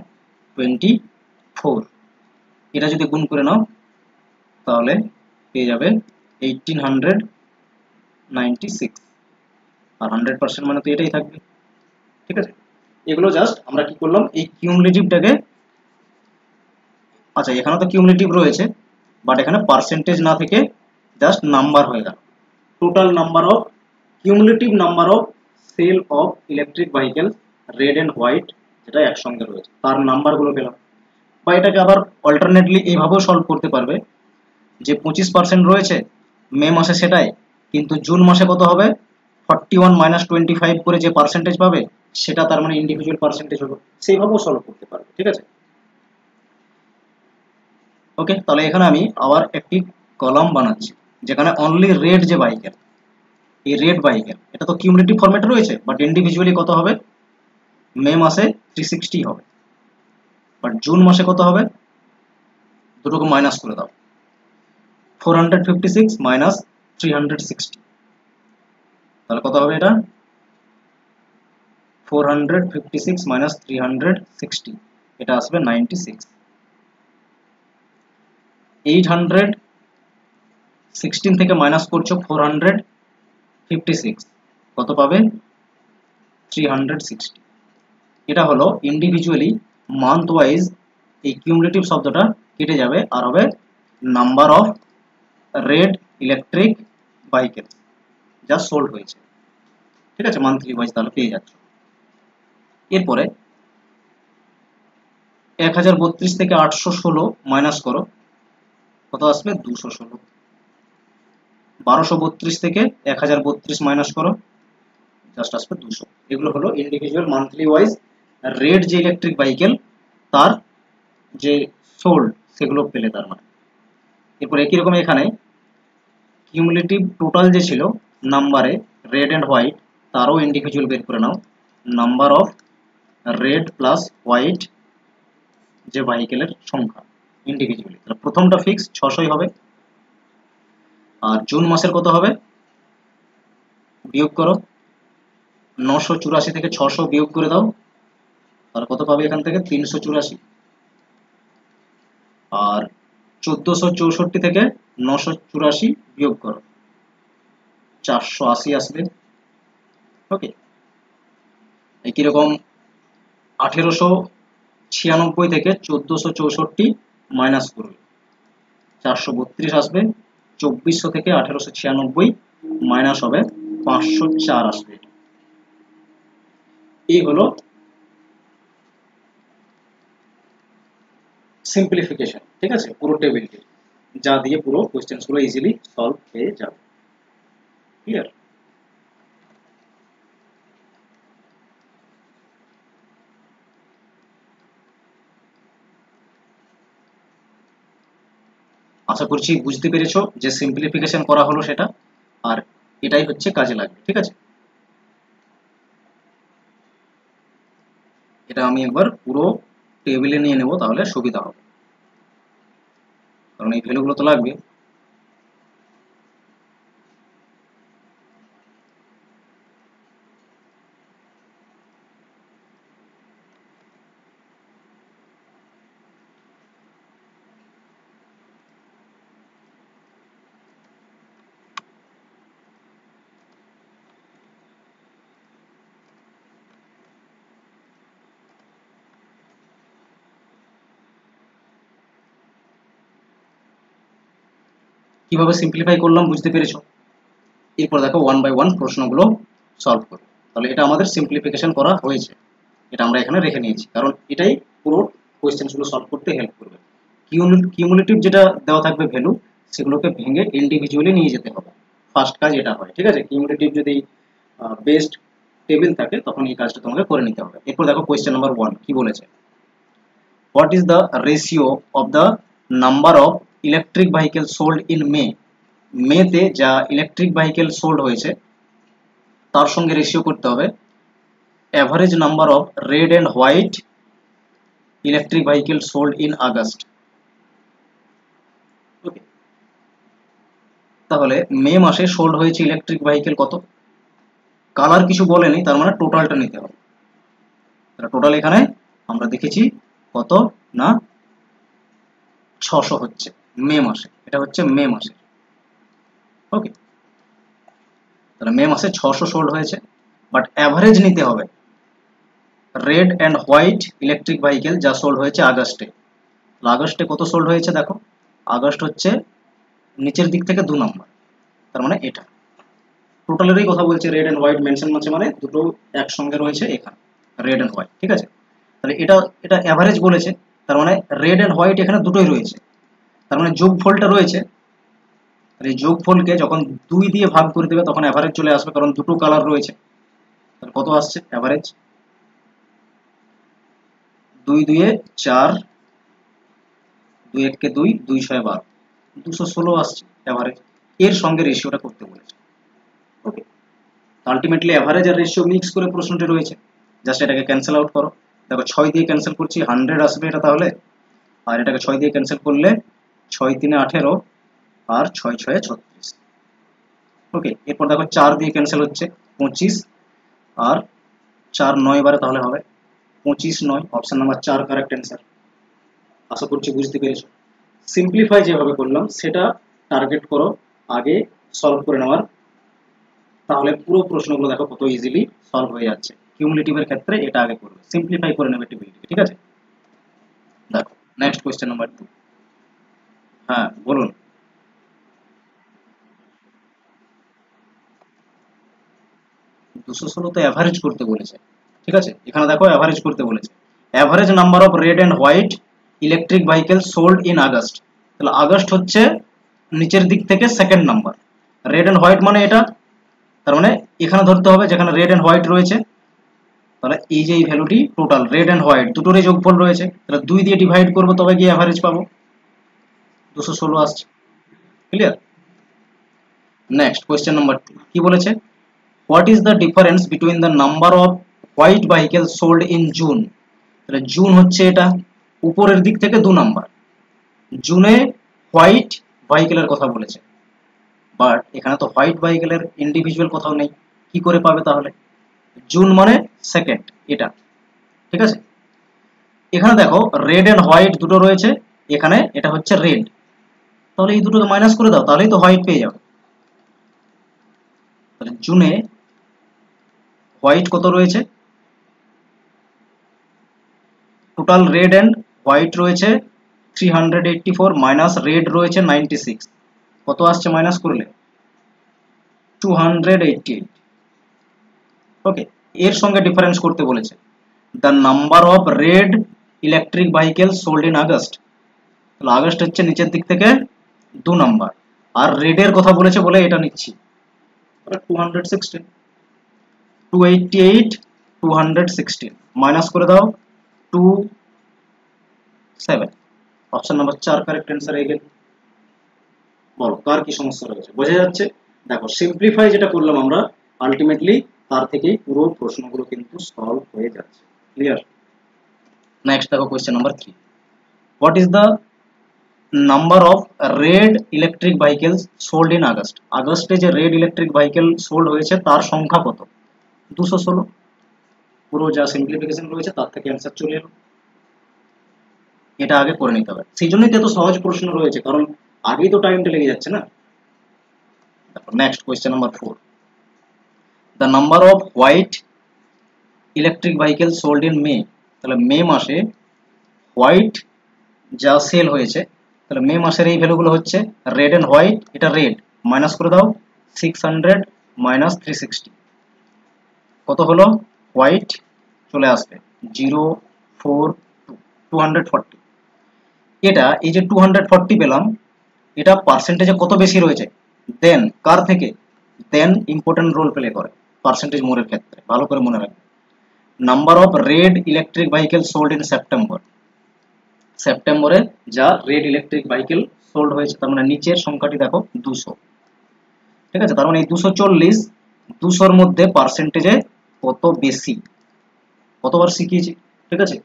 24, এটা যদি গুণ করে নাও তাহলে পেয়ে যাবে 1896, আর 100% মানে তো এটাই থাকবে। ঠিক আছে, এগুলো জাস্ট আমরা কি করলাম, এই কিউমুলেটিভটাকে, আচ্ছা এখানে তো কিউমুলেটিভ রয়েছে বাট এখানে পার্সেন্টেজ না থেকে জাস্ট নাম্বার হয়ে গেল। Total number of cumulative number of sale of electric vehicle red and white যেটা একসঙ্গে রয়েছে তার নাম্বারগুলো পেলাম। বা এটাকে আবার অল্টারনেটলি এইভাবেও সলভ করতে পারবে যে 25% রয়েছে মে মাসে সেটাই, কিন্তু জুন মাসে কত হবে 41 মাইনাস 25 করে যে পার্সেন্টেজ পাবে সেটা তার মানে ইন্ডিভিজুয়াল পার্সেন্টেজ হলো, সেইভাবেও সলভ করতে পারবে। ঠিক আছে, ওকে, তাহলে এখানে আমি আবার একটি কলাম বানাচ্ছি যেখানে অনলি রেড যে ভেহিকেল, এই রেড ভেহিকেল এটা তো কিউমুলেটিভ ফরম্যাটে রয়েছে বাট ইন্ডিভিজুয়ালি কত হবে, মে মাসে 360 হবে, বাট জুন মাসে কত হবে, দুটোকে মাইনাস করে দাও, 456 মাইনাস 360, তাহলে কত হবে এটা 456 মাইনাস 360, এটা আসবে 96। 816 থেকে মাইনাস করছো 456, কত পাবে 360। এটা হলো ইন্ডিভিজুয়ালি মান্থ ওয়াইজ এই কিউমুলেটিভ শব্দটা কেটে যাবে আর হবে number of red electric vehicle যা সোল্ড হয়েছে। ঠিক আছে, মান্থলি ওয়াইজ তাহলে পেয়ে যাচ্ছ। এরপরে 1032 থেকে 816 মাইনাস করো, কত আসবে 216। 1232 থেকে 1032 মাইনাস করো, জাস্ট আসবে 200। এগুলো হলো ইন্ডিভিজুয়াল মান্থলি ওয়াইজ রেড যে ইলেকট্রিক ভেহিকেল তার যে সোল্ড সেগুলো পেলে তার মানে। এরপর একই রকম এখানে কিউমুলেটিভ টোটাল যে ছিল নাম্বারে রেড এন্ড হোয়াইট তারও ইন্ডিভিজুয়াল বের করে নাও, number of red plus white যে ভেহিকেলের সংখ্যা ইন্ডিভিজুয়ালি, তাহলে প্রথমটা ফিক্স 600 হবে। আর জুন মাসের কত হবে বিয়োগ করো, 984 থেকে 600 বিয়োগ করে দাও, তাহলে কত পাবে এখান থেকে 384। আর 1464 থেকে 984 বিয়োগ করো, 480 আসবে। ওকে, একই রকম 1896 থেকে 1464 মাইনাস করবে, 432 আসবে। 2400 থেকে 1896 মাইনাস হবে 504 আসবে। এই হলো সিম্পলিফিকেশন। ঠিক আছে, পুরো টেবিলটি যা দিয়ে পুরো কোশ্চেন্স গুলো ইজিলি সলভ হয়ে যাবে। ক্লিয়ার? আশা করছি বুঝতে পেরেছো যে সিম্পলিফিকেশন করা হলো সেটা, আর এটাই হচ্ছে কাজে লাগবে। ঠিক আছে, এটা আমি একবার পুরো টেবিলে নিয়ে নেব তাহলে সুবিধা হবে, কারণ এই ভ্যালুগুলো তো লাগবে। কিভাবে সিম্পলিফাই করলাম বুঝতে পেরেছো? এরপর দেখো ওয়ান বাই ওয়ান প্রশ্নগুলো সলভ করো। তাহলে এটা আমাদের সিম্পলিফিকেশন করা হয়েছে, এটা আমরা এখানে রেখে নিয়েছি কারণ এটাই পুরো কোয়েশ্চেনগুলো সলভ করতে হেল্প করবে। কিউমুলেটিভ যেটা দেওয়া থাকবে ভ্যালু সেগুলোকে ভেঙে ইন্ডিভিজুয়ালি নিয়ে যেতে হবে, ফার্স্ট কাজ এটা হয়। ঠিক আছে, কিউমুলেটিভ যদি বেসড টেবিল থাকে তখন এই কাজটা তোমাকে করে নিতে হবে। এরপর দেখো কোয়েশ্চেন নাম্বার 1 কি বলেছে, what is the ratio of the number of electric vehicle sold in May. মেতে যা ইলেকট্রিক ভেহিকেল সোল্ড হয়েছে তার সঙ্গে রেশিও করতে হবে average number of red and white electric vehicle sold in August. Okay, তাহলে মে মাসে সোল্ড হয়েছে ইলেকট্রিক ভেহিকেল কত, কালার কিছু বলেনি, তার মানে টোটালটা নিতে হবে। টোটাল এখানে আমরা দেখেছি কত না 600 হচ্ছে মে মাসে, এটা হচ্ছে মে মাসে। ওকে, তাহলে মে মাসে 600 সোল্ড হয়েছে, বাট অ্যাভারেজ নিতে হবে red and white electric vehicle যা সোল্ড হয়েছে আগস্টে। আগস্টে কত সোল্ড হয়েছে দেখো, আগস্ট হচ্ছে নিচের দিক থেকে 2 নম্বর, তার মানে এটা টোটালেরই কথা বলছে। রেড অ্যান্ড হোয়াইট মেনশন আছে মানে দুটো একসঙ্গে রয়েছে এখানে, রেড অ্যান্ড হোয়াইট, ঠিক আছে। তাহলে এটা এটা অ্যাভারেজ বলেছে, তার মানে রেড অ্যান্ড হোয়াইট এখানে দুটোই রয়েছে, তার মানে যোগফলটা রয়েছে। আর এই যোগফলকে যখন 2 দিয়ে ভাগ করে দেবে তখন অ্যাভারেজ চলে আসবে, কারণ দুটো কালার রয়েছে। তাহলে কত আসছে অ্যাভারেজ, 2 2 4, 2 1 2, 2 6 12, 216 আসছে অ্যাভারেজ। এর সঙ্গে রেশিওটা করতে বলেছে। ওকে, আলটিমেটলি অ্যাভারেজ আর রেশিও মিক্স করে প্রশ্নটি রয়েছে, জাস্ট এটাকে ক্যান্সেল আউট করো। দেখো 6 দিয়ে ক্যান্সেল করছি 100 আসবে এটা তাহলে, আর এটাকে 6 দিয়ে ক্যান্সেল করলে 6 3 18 আর 6 6 36। ওকে, এরপর দেখো 4 দিয়ে ক্যান্সেল হচ্ছে 25 আর 4 9 বারে তাহলে হবে 25 9, অপশন নাম্বার 4 কারেক্ট অ্যান্সার। আশা করছি বুঝতে পেরেছো। সিম্পলিফাই যেভাবে করলাম সেটা টার্গেট করো আগে সলভ করে নেওয়ার, তাহলে পুরো প্রশ্নগুলো দেখো কত ইজিলি সলভ হয়ে যাচ্ছে। কিউমুলেটিভের ক্ষেত্রে এটা আগে করবে, সিম্পলিফাই করে নেবে টেবিলটিকে, ঠিক আছে। দেখো নেক্সট কোয়েশ্চেন নাম্বার 2। হ্যাঁ বলুন। 216 তো অ্যাভারেজ করতে বলেছে, ঠিক আছে। এখানে দেখো অ্যাভারেজ করতে বলেছে, average number of red and white electric vehicle sold in August. তাহলে আগস্ট হচ্ছে নিচের দিক থেকে second number, red and white মানে এটা, তার মানে এখানে ধরতে হবে যেখানে রেড অ্যান্ড হোয়াইট রয়েছে। তাহলে এই যে এই ভ্যালুটি টোটাল রেড অ্যান্ড হোয়াইট দুটোরই যোগফল রয়েছে, তাহলে 2 দিয়ে ডিভাইড করবো তবে গিয়ে অ্যাভারেজ পাবো, 216 আসছে। ক্লিয়ার। নেক্সট কোয়েশ্চেন নাম্বার 2 কি বলেছে, what is the difference between the number of white vehicle sold in June. তাহলে জুন হচ্ছে এটা উপরের দিক থেকে 2 নাম্বার, জুনে হোয়াইট ভেহিকেলের কথা বলেছে, বাট এখানে তো হোয়াইট ভেহিকেলের ইন্ডিভিজুয়াল কোথাও নেই, কি করে পাবে তাহলে, জুন মানে সেকেন্ড এটা, ঠিক আছে। এখানে দেখো রেড এন্ড হোয়াইট দুটো রয়েছে, এখানে এটা হচ্ছে রেড, তাহলে এই দুটোকে মাইনাস করে দাও তাহলেই তো হোয়াইট পেয়ে যাবে। তাহলে জুনে হোয়াইট কত রয়েছে, টোটাল রেড এন্ড হোয়াইট রয়েছে 384 মাইনাস রেড রয়েছে 96, কত আসছে মাইনাস করলে 288। ওকে, এর সঙ্গে ডিফারেন্স করতে বলেছে the number of red electric vehicle sold in August. তাহলে আগস্ট হচ্ছে নিচের দিক থেকে 2 নাম্বার, আর রেডের কথা বলেছে বলে এটা নিচ্ছি 216, 288 216 মাইনাস করে দাও 27, অপশন নাম্বার 4 কারেক্ট অ্যান্সার হয়ে গেল। বলো কার কি সমস্যা রয়েছে, বোঝা যাচ্ছে। দেখো সিম্পলিফাই যেটা করলাম আমরা আলটিমেটলি তার থেকেই পুরো প্রশ্নগুলো কিন্তু সলভ হয়ে যাচ্ছে। ক্লিয়ার। নেক্সট দেখো question number 3, what is the number of red electric vehicles sold in August. আগস্টে যে রেড ইলেকট্রিক ভেহিকেল সোল্ড হয়েছে তার সংখ্যা কত, 216। পুরো যা সিম্পলিফিকেশন রয়েছে তার থেকে অ্যান্সার চলে এলো, এটা আগে করে নিতে হবে। সেই জন্যই তো এত সহজ প্রশ্ন রয়েছে, কারণ আগেই তো টাইমটা লেগে যাচ্ছে না। Next question number 4, the number of white electric vehicle sold in May. তাহলে মে মাসে হোয়াইট যা সেল হয়েছে, তাহলে মে মাসের এই ভ্যালুগুলো হচ্ছে রেড এন্ড হোয়াইট, এটা রেড মাইনাস করে দাও 600 মাইনাস 360, কত হলো হোয়াইট চলে আসবে 042, এটা এই যে 240 পেলাম, এটা পার্সেন্টেজে কত বেশি রয়েছে দেন কার থেকে, দেন ইম্পর্টেন্ট রোল প্লে করে পার্সেন্টেজ মোরের ক্ষেত্রে, ভালো করে মনে রাখবে। Number of red electric vehicle sold in September, সেপ্টেম্বরে যা রেড ইলেকট্রিক ভেহিকেল সোল্ড হয়েছে, তার মানে নিচের সংখ্যাটি দেখো 200, ঠিক আছে। তার মানে এই 240 200-র মধ্যে পার্সেন্টেজে কত বেশি, কতবার শিখিয়েছি, ঠিক আছে।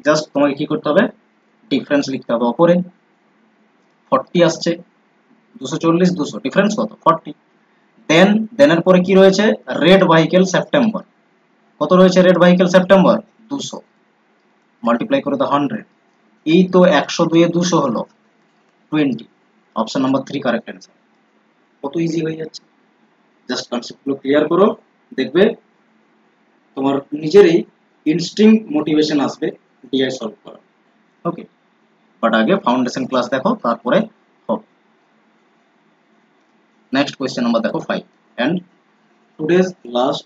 জাস্ট তোমাকে কি করতে হবে, ডিফারেন্স লিখতে হবে। ওপরে 40 আসছে, 240 200, ডিফারেন্স কত, 40। দেনের পরে কি রয়েছে, রেড ভেহিকেল সেপ্টেম্বর, কত রয়েছে রেড ভেহিকেল সেপ্টেম্বর, 200, মাল্টিপ্লাই করে দাও 100। এই তো 102 এ 200 হলো 20। Option number 3 correct answer. কত ইজি হয়ে যাচ্ছে, জাস্ট কনসেপ্টগুলো ক্লিয়ার করো, দেখবে তোমার নিজেরই ইনস্টিংক্ট মোটিভেশন আসবে ডিআই সলভ করার। ওকে, বাট আগে ফাউন্ডেশন ক্লাস দেখো, তারপরে হবে। নেক্সট কোয়েশ্চেন নাম্বার দেখো 5 and today's last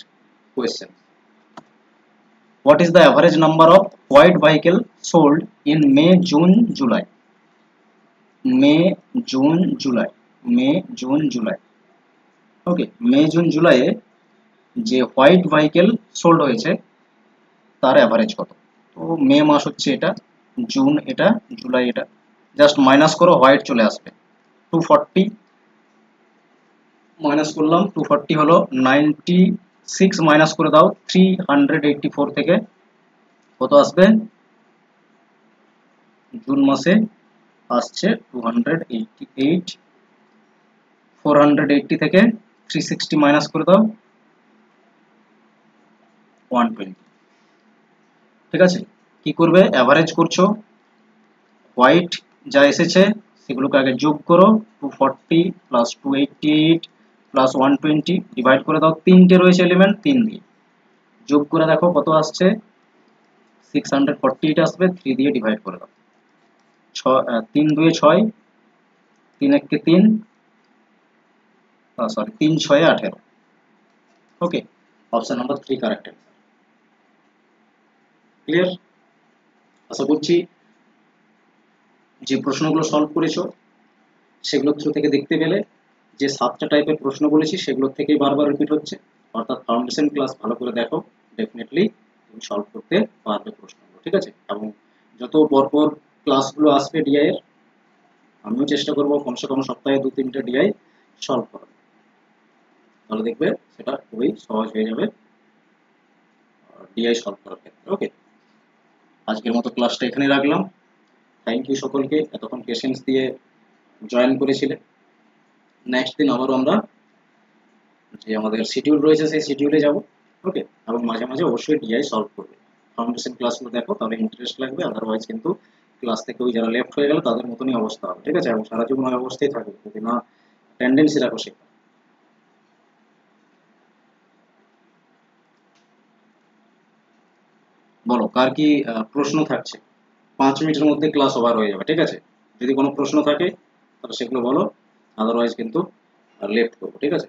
question. What is the average number of white vehicle sold in May, June, July? May, June, July. May, June, July. Okay, May June জুলাইয়ে যে হোয়াইট ভেহিকেল সোল্ড হয়েছে তার অ্যাভারেজ কত। তো মে মাস হচ্ছে এটা, জুন এটা, জুলাই এটা, জাস্ট মাইনাস করো, হোয়াইট চলে আসবে 240, মাইনাস করলাম 240 হলো 96, মাইনাস করে দাও 384 থেকে কত আসবে, জুন মাসে আসছে 288, 480 থেকে 360 মাইনাস করে দাও 120। ঠিক আছে, কি করবে, অ্যাভারেজ করছো, হোয়াইট যা এসেছে সেগুলোকে আগে যোগ করো, 240 প্লাস 288 প্লাস 120 ডিভাইড করে দাও, তিনটে রয়েছে এলিমেন্ট, 3 দিয়ে যোগ করে দেখো কত আসছে, 648 আসবে, 3 দিয়ে ডিভাইড করে দাও, 3 2 6, 3 1 3, sorry 3 6 18। Okay, option number 3 correct answer. Clear? আশা করছি যে প্রশ্নগুলো সলভ করেছো সেগুলো থ্রু থেকে দেখতে পেলে যে 7টা টাইপের প্রশ্ন বলেছি সেগুলোর থেকেই বারবার রিপিট হচ্ছে, অর্থাৎ ফাউন্ডেশন ক্লাস ভালো করে দেখো, ডেফিনেটলি তুমি সলভ করতে পারবে প্রশ্নগুলো, ঠিক আছে। এবং যত পরপর ক্লাসগুলো আসবে ডিআই এর, আমিও চেষ্টা করবো কমসে কম সপ্তাহে 2-3টা ডিআই সলভ করার, তাহলে দেখবে সেটা খুবই সহজ হয়ে যাবে ডিআই সলভ করার ক্ষেত্রে। ওকে, আজকের মতো ক্লাসটা এখানে রাখলাম। থ্যাংক ইউ সকলকে, এতক্ষণ পেশেন্স দিয়ে জয়েন করেছিলে। নেক্সট দিন আবারও আমরা যে আমাদের শিডিউল রয়েছে সেই শিডিউলে যাব। ওকে, এবং মাঝে মাঝে অবশ্যই ডিআই সলভ করবে। ফাউন্ডেশন ক্লাসগুলো দেখো, তাহলে ইন্টারেস্ট লাগবে, আদারওয়াইজ কিন্তু ক্লাস থেকে ওই যারা লেফট হয়ে গেল তাদের মতনই অবস্থা হবে, ঠিক আছে। এবং সারা জীবন ওই অবস্থায় থাকবে যদি না টেন্ডেন্সি রাখো শেখা। বলো কার কি প্রশ্ন থাকছে, 5 মিনিটের মধ্যে ক্লাস ওভার হয়ে যাবে, ঠিক আছে। যদি কোনো প্রশ্ন থাকে তাহলে সেগুলো বলো, আদারওয়াইজ কিন্তু লেফট করবো, ঠিক আছে।